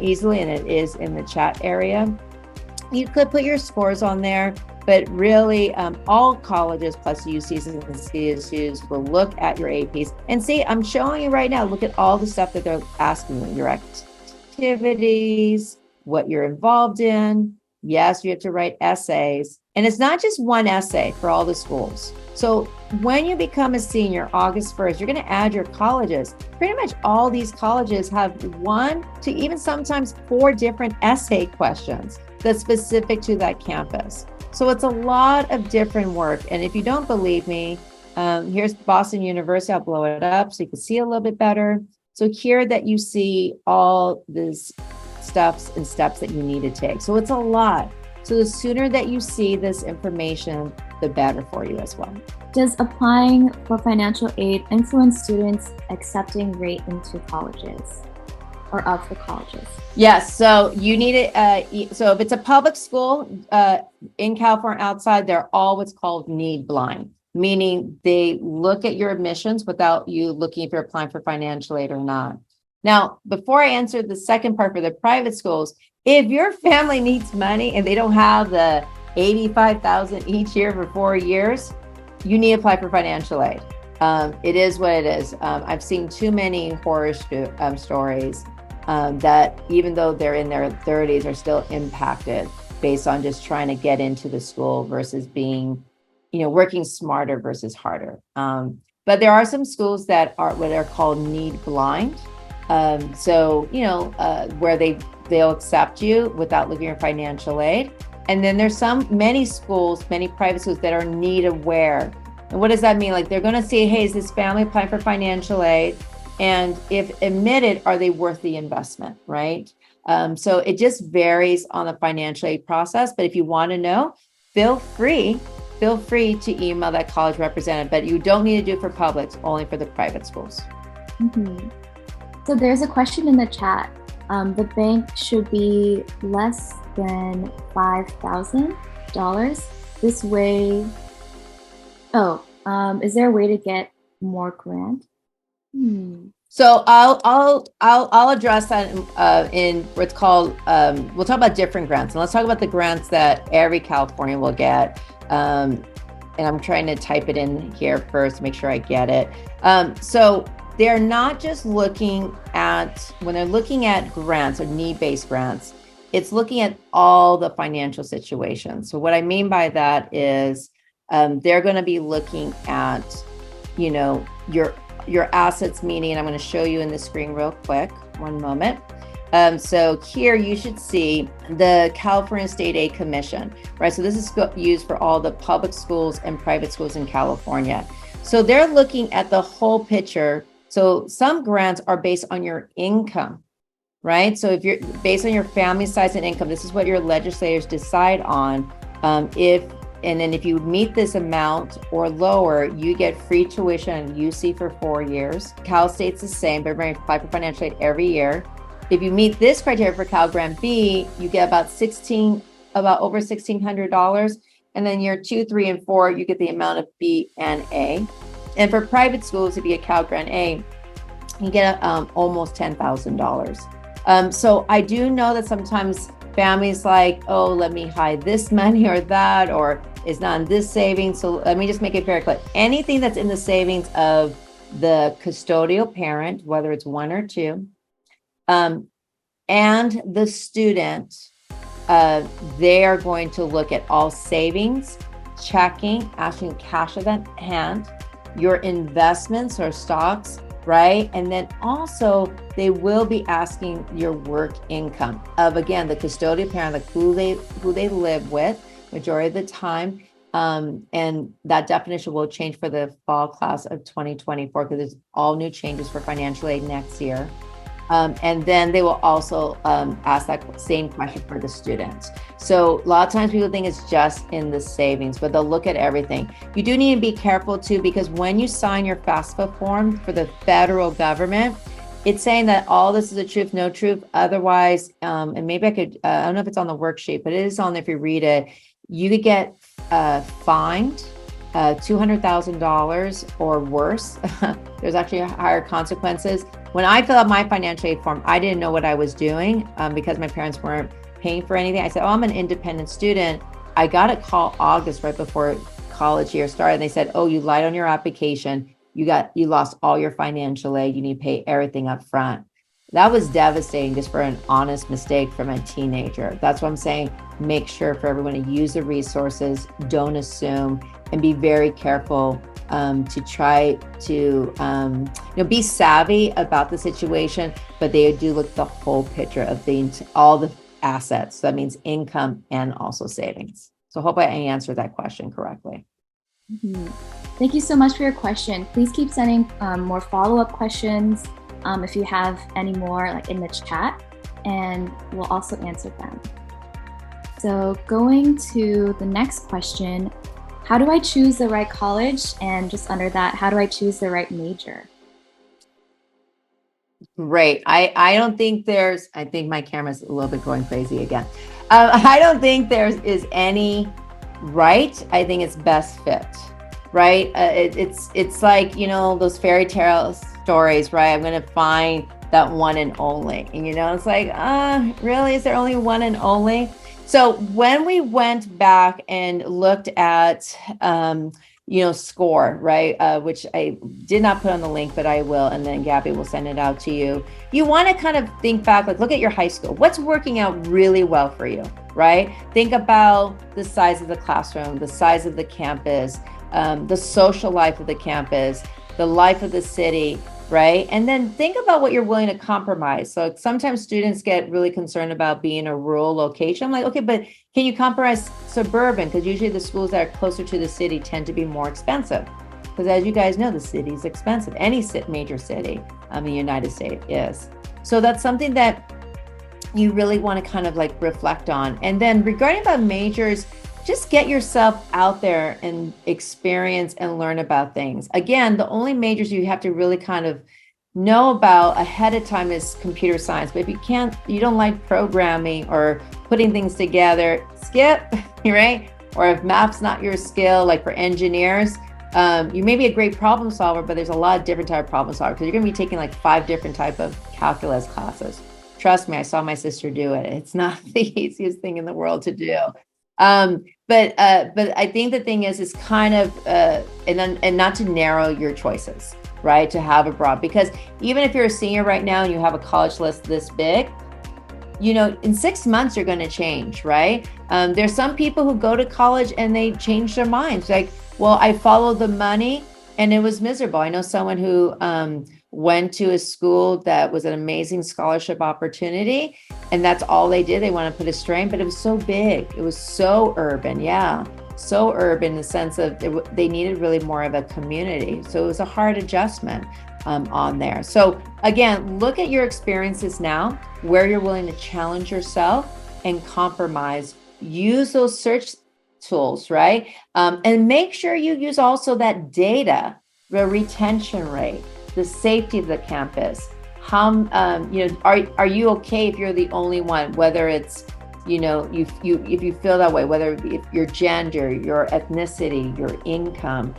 S3: easily, and it is in the chat area. You could put your scores on there, but really all colleges plus UCs and CSUs will look at your APs and see, I'm showing you right now, look at all the stuff that they're asking you, your activities, what you're involved in. Yes, you have to write essays. And it's not just one essay for all the schools. So when you become a senior, August 1st, you're going to add your colleges. Pretty much all these colleges have 1 to even sometimes 4 different essay questions that's specific to that campus. So it's a lot of different work. And if you don't believe me, here's Boston University. I'll blow it up so you can see a little bit better. So here that you see all these steps that you need to take. So it's a lot. So the sooner that you see this information, the better for you as well.
S1: Does applying for financial aid influence students accepting rate into colleges or of the colleges?
S3: Yes. So you need it. So if it's a public school in California outside, they're all what's called need blind, meaning they look at your admissions without you looking if you're applying for financial aid or not. Now, before I answer the second part for the private schools, if your family needs money and they don't have the $85,000 each year for 4 years, you need to apply for financial aid. It is what it is. I've seen too many horror stories that even though they're in their 30s are still impacted based on just trying to get into the school versus being, working smarter versus harder. But there are some schools that are what are called need blind. Where they'll accept you without looking at financial aid. And then there's many private schools that are need aware. And what does that mean? Like they're going to say, hey, is this family applying for financial aid? And if admitted, are they worth the investment, right? So it just varies on the financial aid process. But if you want to know, feel free feel free to email that college representative, but you don't need to do it for publics, only for the private schools.
S1: Mm-hmm. So there's a question in the chat. The bank should be less than $5,000. This way, is there a way to get more grant?
S3: So I'll address that in what's called, we'll talk about different grants, and let's talk about the grants that every Californian will get. And I'm trying to type it in here first to make sure I get it. So they're not just looking at, when they're looking at grants or need-based grants, it's looking at all the financial situations. So what I mean by that is they're going to be looking at, your assets, meaning, and I'm going to show you in the screen real quick, one moment. So here you should see the California State Aid Commission, right? So this is used for all the public schools and private schools in California. So they're looking at the whole picture. So some grants are based on your income, right? So if you're based on your family size and income, this is what your legislators decide on. And then if you meet this amount or lower, you get free tuition at UC for 4 years. Cal State's the same, but everybody apply for financial aid every year. If you meet this criteria for Cal Grant B, you get about over $1,600. And then year 2, 3, and 4, you get the amount of B and A. And for private schools, if you get Cal Grant A, you get almost $10,000. So I do know that sometimes families like, oh, let me hide this money or that, or it's not in this savings. So let me just make it very clear. Anything that's in the savings of the custodial parent, whether it's one or two, and the student, they are going to look at all savings, checking, asking cash at hand, your investments or stocks, right? And then also they will be asking your work income of, again, the custodial parent, like who they live with majority of the time. And that definition will change for the fall class of 2024 because there's all new changes for financial aid next year. And then they will also ask that same question for the students. So a lot of times people think it's just in the savings, but they'll look at everything. You do need to be careful too, because when you sign your FAFSA form for the federal government, it's saying that all this is the truth, no truth. Otherwise, and maybe I could, I don't know if it's on the worksheet, but it is on there if you read it, you could get fined $200,000 or worse. There's actually higher consequences. When I filled out my financial aid form, I didn't know what I was doing because my parents weren't paying for anything. I said, oh, I'm an independent student. I got a call August right before college year started. And they said, oh, you lied on your application. You lost all your financial aid. You need to pay everything up front. That was devastating just for an honest mistake from a teenager. That's what I'm saying. Make sure for everyone to use the resources, don't assume, and be very careful to try to be savvy about the situation, but they do look at the whole picture of all the assets. So that means income and also savings. So I hope I answered that question correctly.
S1: Mm-hmm. Thank you so much for your question. Please keep sending more follow-up questions if you have any more, like in the chat, and we'll also answer them. So going to the next question, how do I choose the right college? And just under that, how do I choose the right major?
S3: Great. I don't think I think my camera's a little bit going crazy again. I don't think there is any right. I think it's best fit, right? It's like, those fairy tale stories, right? I'm going to find that one and only. And, it's like, really? Is there only one and only? So when we went back and looked at, SCORE, right, which I did not put on the link, but I will, and then Gabby will send it out to you. You want to kind of think back, like look at your high school. What's working out really well for you, right? Think about the size of the classroom, the size of the campus, the social life of the campus, the life of the city, right? And then think about what you're willing to compromise. So sometimes students get really concerned about being a rural location. I'm like, okay, but can you compromise suburban? Because usually the schools that are closer to the city tend to be more expensive. Because as you guys know, the city is expensive. Any major city in the United States is. So that's something that you really want to kind of like reflect on. And then regarding about majors just get yourself out there and experience and learn about things. Again, the only majors you have to really kind of know about ahead of time is computer science. But if you don't like programming or putting things together, skip, right? Or if math's not your skill, like for engineers, you may be a great problem solver, but there's a lot of different type of problem solvers because you're going to be taking like 5 different type of calculus classes. Trust me, I saw my sister do it. It's not the easiest thing in the world to do. But I think the thing is kind of and not to narrow your choices, right? To have a broad, because even if you're a senior right now and you have a college list this big, you know, in 6 months you're going to change, right? There's some people who go to college and they change their minds. Like, well, I followed the money and it was miserable. I know someone who went to a school that was an amazing scholarship opportunity, and that's all they did. They want to put a strain, but it was so big. It was so urban. Yeah. So urban in the sense of they needed really more of a community. So it was a hard adjustment on there. So again, look at your experiences now, where you're willing to challenge yourself and compromise. Use those search tools, right? And make sure you use also that data, the retention rate, the safety of the campus. How, are you okay if you're the only one, whether it's, you know, if you feel that way, whether if your gender, your ethnicity, your income,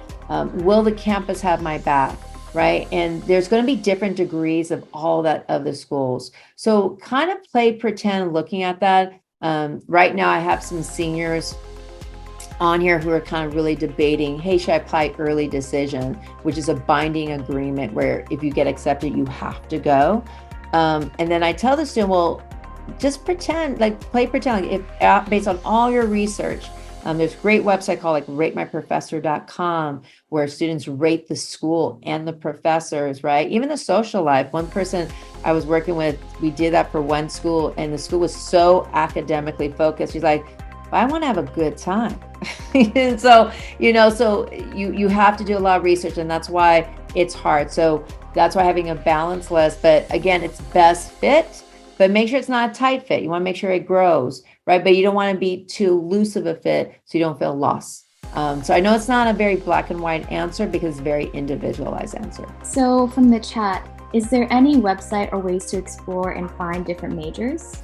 S3: will the campus have my back, right? And there's going to be different degrees of all that of the schools. So kind of play pretend looking at that. Right now I have some seniors on here who are kind of really debating, hey, should I apply early decision, which is a binding agreement where if you get accepted, you have to go. And then I tell the student, well, just pretend, like play pretend, like if based on all your research, there's a great website called like ratemyprofessor.com where students rate the school and the professors, right? Even the social life. One person I was working with, we did that for one school, and the school was so academically focused. She's like, I want to have a good time. And so, you know, so you have to do a lot of research, and that's why it's hard. So that's why having a balanced list, but again, it's best fit, but make sure it's not a tight fit. You want to make sure it grows, right? But you don't want to be too loose of a fit so you don't feel lost. So I know it's not a very black and white answer because it's a very individualized answer.
S1: So from the chat, is there any website or ways to explore and find different majors?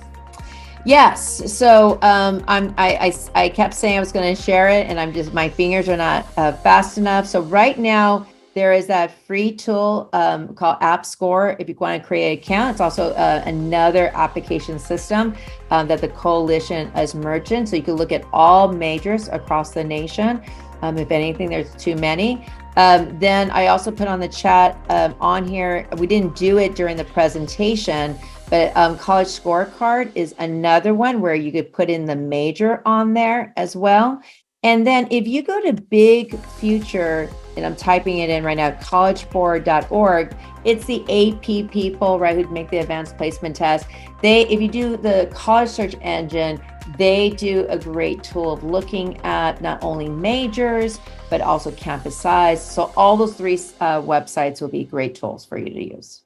S3: Yes. So I kept saying I was going to share it, and my fingers are not fast enough. So right now there is that free tool called AppScore. If you want to create an account, it's also another application system that the coalition is merging. So you can look at all majors across the nation. If anything, there's too many. Then I also put on the chat on here, we didn't do it during the presentation, but College Scorecard is another one where you could put in the major on there as well. And then if you go to Big Future, and I'm typing it in right now, collegeboard.org, it's the AP people, right, who make the advanced placement test. If you do the college search engine, they do a great tool of looking at not only majors, but also campus size. So all those 3 websites will be great tools for you to use.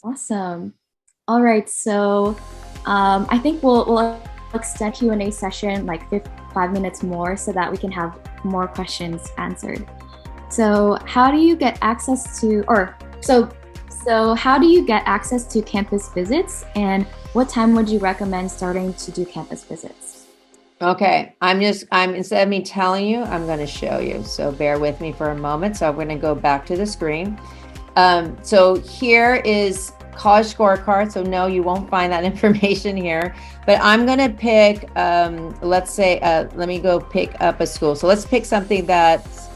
S1: Awesome. All right, so I think we'll extend Q&A session like 5 minutes more so that we can have more questions answered. So how do you get access to, so how do you get access to campus visits, and what time would you recommend starting to do campus visits?
S3: Okay, I'm instead of me telling you, I'm going to show you. So bear with me for a moment. So I'm going to go back to the screen. So here is College Scorecard. So no, you won't find that information here, but I'm going to pick, let's say, let me go pick up a school. So let's pick something that's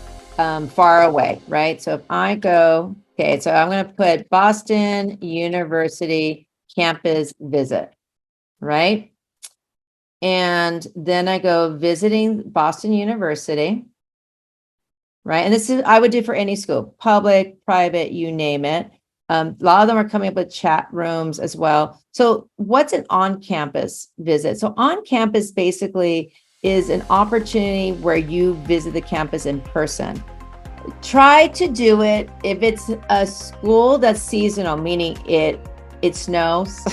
S3: far away, right? So if I go, okay, so I'm going to put Boston University campus visit, right? And then I go visiting Boston University, right? And this is, I would do for any school, public, private, you name it. A lot of them are coming up with chat rooms as well. So what's an on-campus visit? So on-campus basically is an opportunity where you visit the campus in person. Try to do it if it's a school that's seasonal, meaning it snows,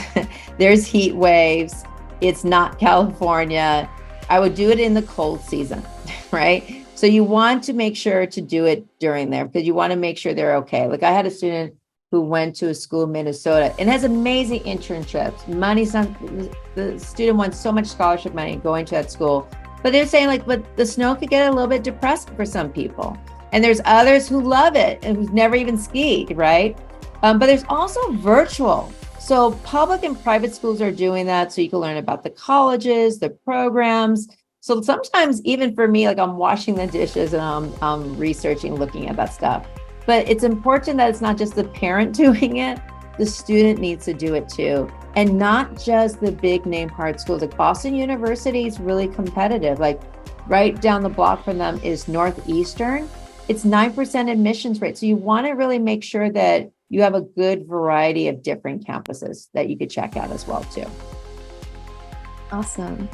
S3: there's heat waves, it's not California, I would do it in the cold season, right? So you want to make sure to do it during there because you want to make sure they're okay. Like I had a student who went to a school in Minnesota and has amazing internships. The student won so much scholarship money going to that school. But they're saying like, but the snow could get a little bit depressing for some people. And there's others who love it and who've never even skied, right? But there's also virtual. So public and private schools are doing that. So you can learn about the colleges, the programs. So sometimes even for me, like I'm washing the dishes and I'm researching, looking at that stuff. But it's important that it's not just the parent doing it, the student needs to do it too. And not just the big name hard schools. Like Boston University is really competitive. Like right down the block from them is Northeastern. It's 9% admissions rate. So you want to really make sure that you have a good variety of different campuses that you could check out as well too.
S1: Awesome.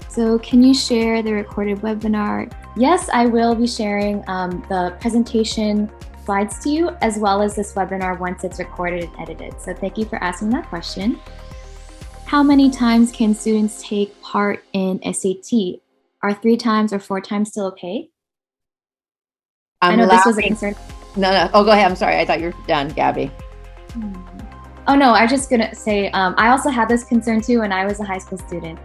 S1: So can you share the recorded webinar? Yes, I will be sharing the presentation slides to you as well as this webinar once it's recorded and edited. So thank you for asking that question. How many times can students take part in SAT? Are 3 times or 4 times still okay? I know this was a concern.
S3: No. Oh, go ahead. I'm sorry. I thought you were done, Gabby.
S1: Oh, no. I was just going to say, I also had this concern too when I was a high school student.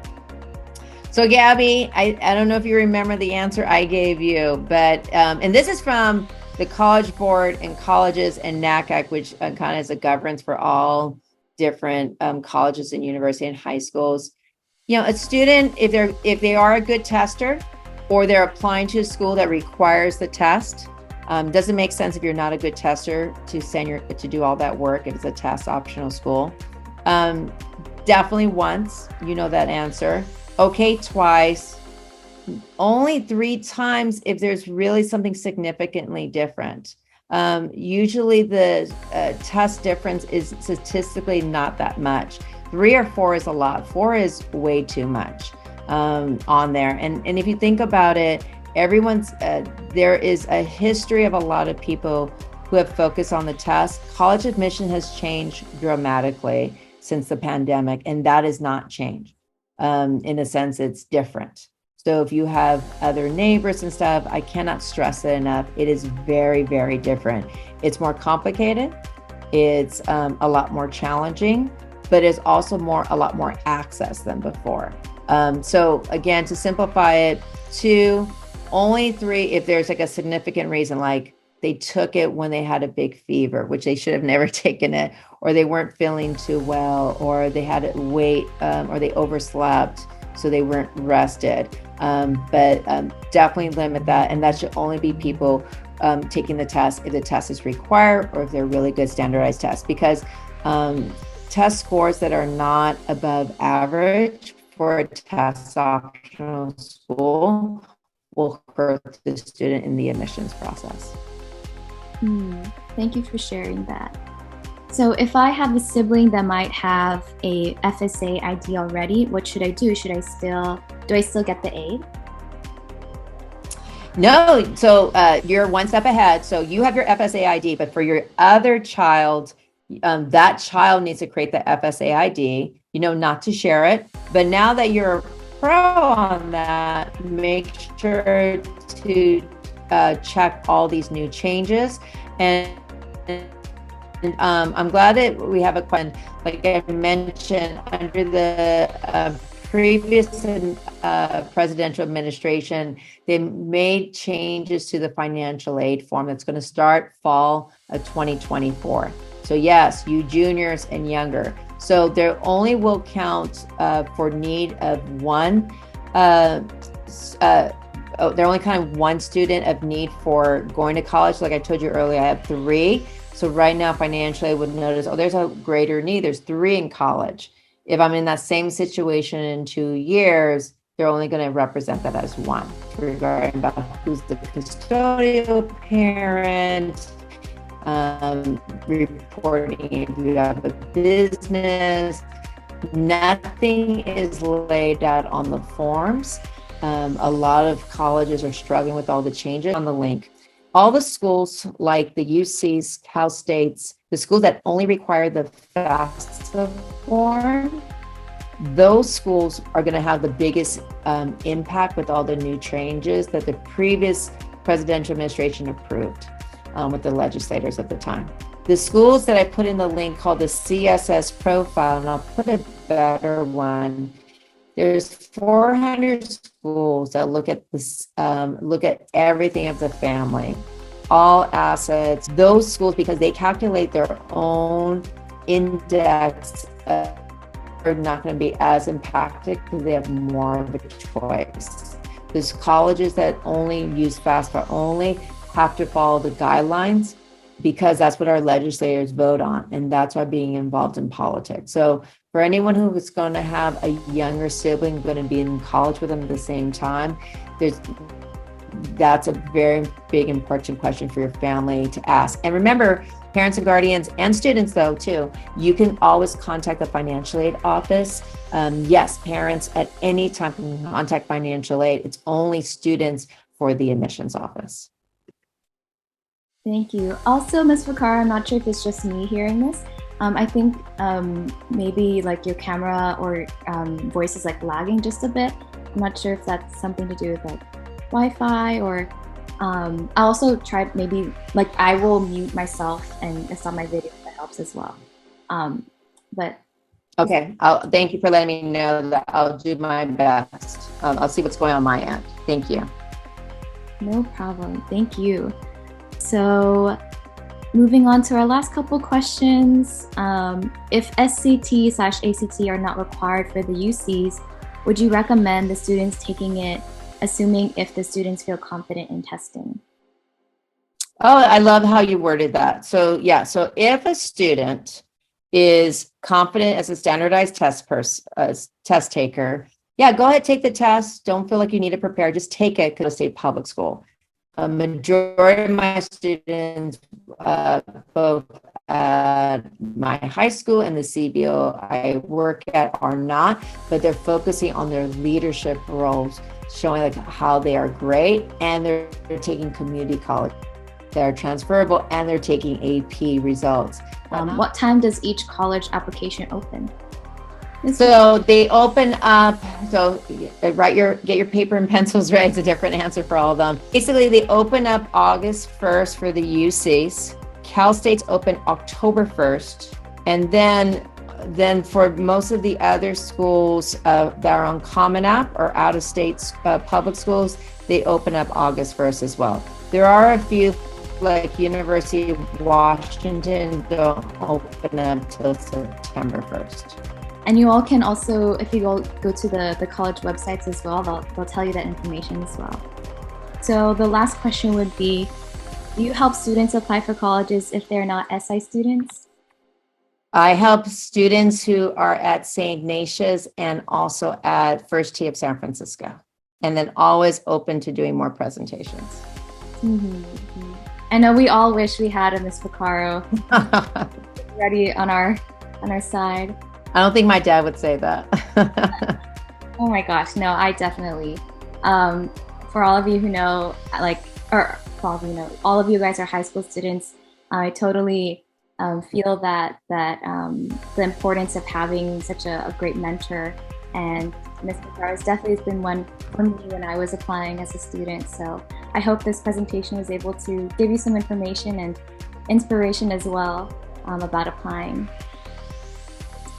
S3: So, Gabby, I don't know if you remember the answer I gave you, but, and this is from the College Board and colleges and NACAC, which kind of is a governance for all different colleges and university and high schools. You know, a student, if they are a good tester or they're applying to a school that requires the test, doesn't make sense if you're not a good tester to do all that work if it's a test optional school. Definitely once, you know that answer. Okay, twice. Only 3 times if there's really something significantly different. Usually the test difference is statistically not that much. 3 or 4 is a lot. 4 is way too much on there. And if you think about it, there is a history of a lot of people who have focused on the test. College admission has changed dramatically since the pandemic, and that has not changed. In a sense, it's different. So if you have other neighbors and stuff, I cannot stress it enough. It is very, very different. It's more complicated. It's a lot more challenging, but it's also a lot more access than before. So again, to simplify it, 2, only 3 if there's like a significant reason, like they took it when they had a big fever, which they should have never taken it, or they weren't feeling too well, or they had to wait, or they overslept, so they weren't rested. But definitely limit that. And that should only be people taking the test if the test is required or if they're really good standardized tests, because test scores that are not above average for a test optional school will hurt the student in the admissions process.
S1: Thank you for sharing that. So if I have a sibling that might have a FSA ID already, what should I do? Do I still get the aid?
S3: No, so you're one step ahead. So you have your FSA ID, but for your other child, that child needs to create the FSA ID, not to share it. But now that you're a pro on that, make sure to check all these new changes. And I'm glad that we have a question. Like I mentioned, under the previous presidential administration, they made changes to the financial aid form that's going to start fall of 2024. So yes, you juniors and younger. So there only will count for need of one. They're only kind of one student of need for going to college. Like I told you earlier, I have 3. So right now, financially, I would notice, there's a greater need. There's 3 in college. If I'm in that same situation in 2 years, they're only going to represent that as 1, regarding about who's the custodial parent, reporting if you have a business. Nothing is laid out on the forms. A lot of colleges are struggling with all the changes on the link. All the schools like the UCs, Cal States, the schools that only require the FAFSA form, those schools are going to have the biggest impact with all the new changes that the previous presidential administration approved with the legislators at the time. The schools that I put in the link called the CSS profile, and I'll put a better one. There's 400 schools that look at this, look at everything of the family, all assets. Those schools, because they calculate their own index, are not going to be as impacted because they have more of a choice. There's colleges that only use FAFSA only have to follow the guidelines because that's what our legislators vote on, and that's why being involved in politics. So for anyone who is going to have a younger sibling going to be in college with them at the same time, that's a very big important question for your family to ask. And remember, parents and guardians and students though too, you can always contact the financial aid office. Yes, parents at any time can contact financial aid. It's only students for the admissions office.
S1: Thank you. Also, Ms. Vaccaro, I'm not sure if it's just me hearing this. I think maybe like your camera or voice is like lagging just a bit. I'm not sure if that's something to do with like Wi-Fi or I also tried maybe like I will mute myself and stop my video if that helps as well. But
S3: okay, thank you for letting me know that. I'll do my best. I'll see what's going on my end. Thank you.
S1: No problem. Thank you. So moving on to our last couple questions. If SCT/ACT are not required for the UCs, would you recommend the students taking it, assuming if the students feel confident in testing?
S3: Oh, I love how you worded that. So yeah, so if a student is confident as a standardized test taker, yeah, go ahead, take the test. Don't feel like you need to prepare. Just take it because it's a state public school. A majority of my students, both at my high school and the CBO I work at, are not, but they're focusing on their leadership roles, showing like how they are great, and they're taking community college. They're transferable, and they're taking AP results.
S1: What time does each college application open?
S3: So they open up, so get your paper and pencils ready. It's a different answer for all of them. Basically, they open up August 1st for the UCs. Cal State's open October 1st. And then for most of the other schools that are on Common App or out of state public schools, they open up August 1st as well. There are a few, like University of Washington, don't open up till September 1st.
S1: And you all can also, if you all go to the college websites as well, they'll tell you that information as well. So the last question would be, do you help students apply for colleges if they're not SI students?
S3: I help students who are at St. Ignatius and also at First Tee of San Francisco, and then always open to doing more presentations.
S1: Mm-hmm. I know we all wish we had a Ms. Vaccaro ready on our side.
S3: I don't think my dad would say that.
S1: Oh my gosh, no, I definitely. For all of you who know, all of you guys are high school students. I totally feel that the importance of having such a great mentor, and Ms. Vaccaro has definitely been one for me when I was applying as a student. So I hope this presentation was able to give you some information and inspiration as well about applying.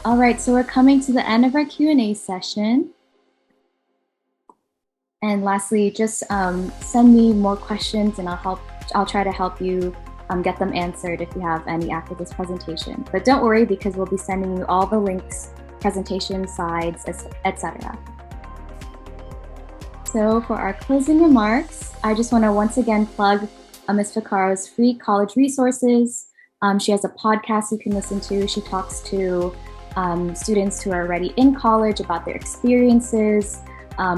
S1: All right, so we're coming to the end of our Q&A session. And lastly, just send me more questions and I'll try to help you get them answered if you have any after this presentation. But don't worry, because we'll be sending you all the links, presentation slides, etc. So for our closing remarks, I just want to once again plug Ms. Vaccaro's free college resources. She has a podcast you can listen to. She talks to students who are already in college about their experiences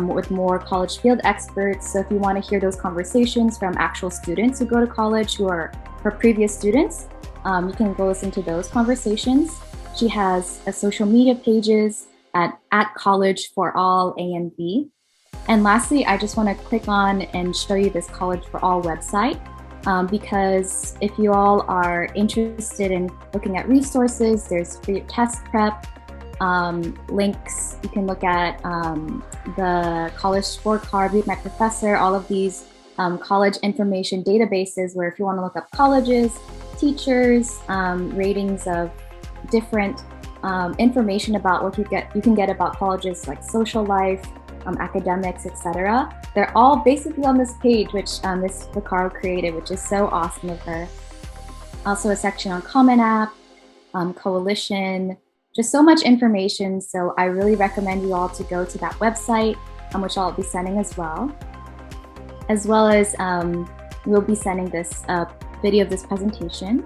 S1: with more college field experts. So if you want to hear those conversations from actual students who go to college who are her previous students, you can go listen to those conversations. She has social media pages at College for All A&B. And lastly, I just want to click on and show you this College for All website. Because if you all are interested in looking at resources, there's free test prep, links. You can look at the college scorecard, Meet My Professor, all of these college information databases where if you want to look up colleges, teachers, ratings of different information about what you can get about colleges like social life, academics, etc. They're all basically on this page, which Ms. Vaccaro created, which is so awesome of her. Also a section on Common App, Coalition, just so much information. So I really recommend you all to go to that website, which I'll be sending as well as we'll be sending this video of this presentation.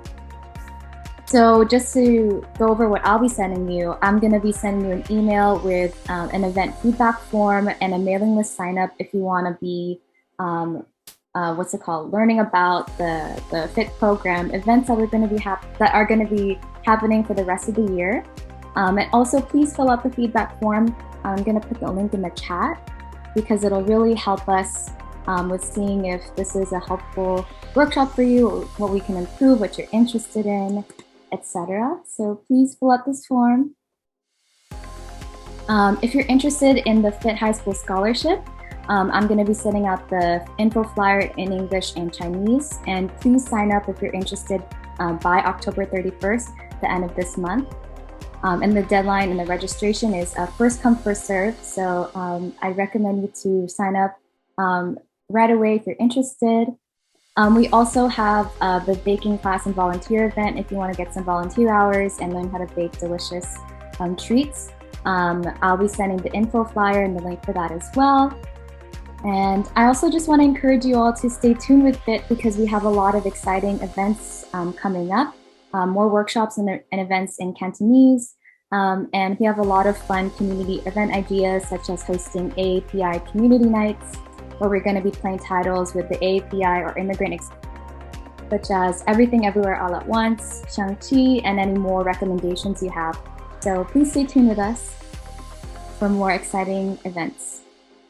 S1: So just to go over what I'll be sending you, I'm going to be sending you an email with an event feedback form and a mailing list sign up if you want to be, learning about the FIT program events that are going to be happening for the rest of the year. And also please fill out the feedback form. I'm going to put the link in the chat because it'll really help us with seeing if this is a helpful workshop for you, what we can improve, what you're interested in, etc. So please fill out this form. If you're interested in the FIT High School Scholarship, I'm going to be sending out the info flyer in English and Chinese, and please sign up if you're interested by October 31st, the end of this month. And the deadline and the registration is first come, first serve. So I recommend you to sign up right away if you're interested. We also have the baking class and volunteer event if you want to get some volunteer hours and learn how to bake delicious treats. I'll be sending the info flyer and the link for that as well. And I also just want to encourage you all to stay tuned with FIT because we have a lot of exciting events coming up, more workshops and events in Cantonese. And we have a lot of fun community event ideas such as hosting AAPI community nights, where we're going to be playing titles with the AAPI or immigrant such as Everything Everywhere All at Once, Shang-Chi, and any more recommendations you have. So please stay tuned with us for more exciting events.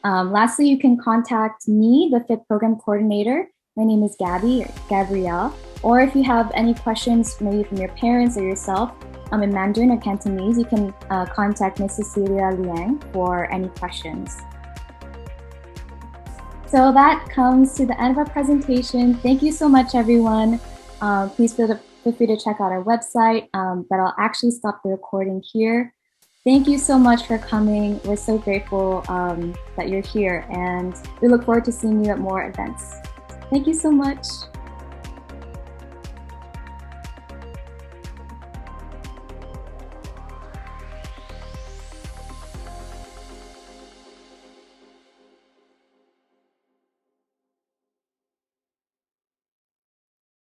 S1: Lastly, you can contact me, the FIT Program Coordinator. My name is Gabrielle. Or if you have any questions, maybe from your parents or yourself, in Mandarin or Cantonese, you can contact Ms. Cecilia Liang for any questions. So that comes to the end of our presentation. Thank you so much, everyone. Please feel free to check out our website, but I'll actually stop the recording here. Thank you so much for coming. We're so grateful that you're here, and we look forward to seeing you at more events. Thank you so much.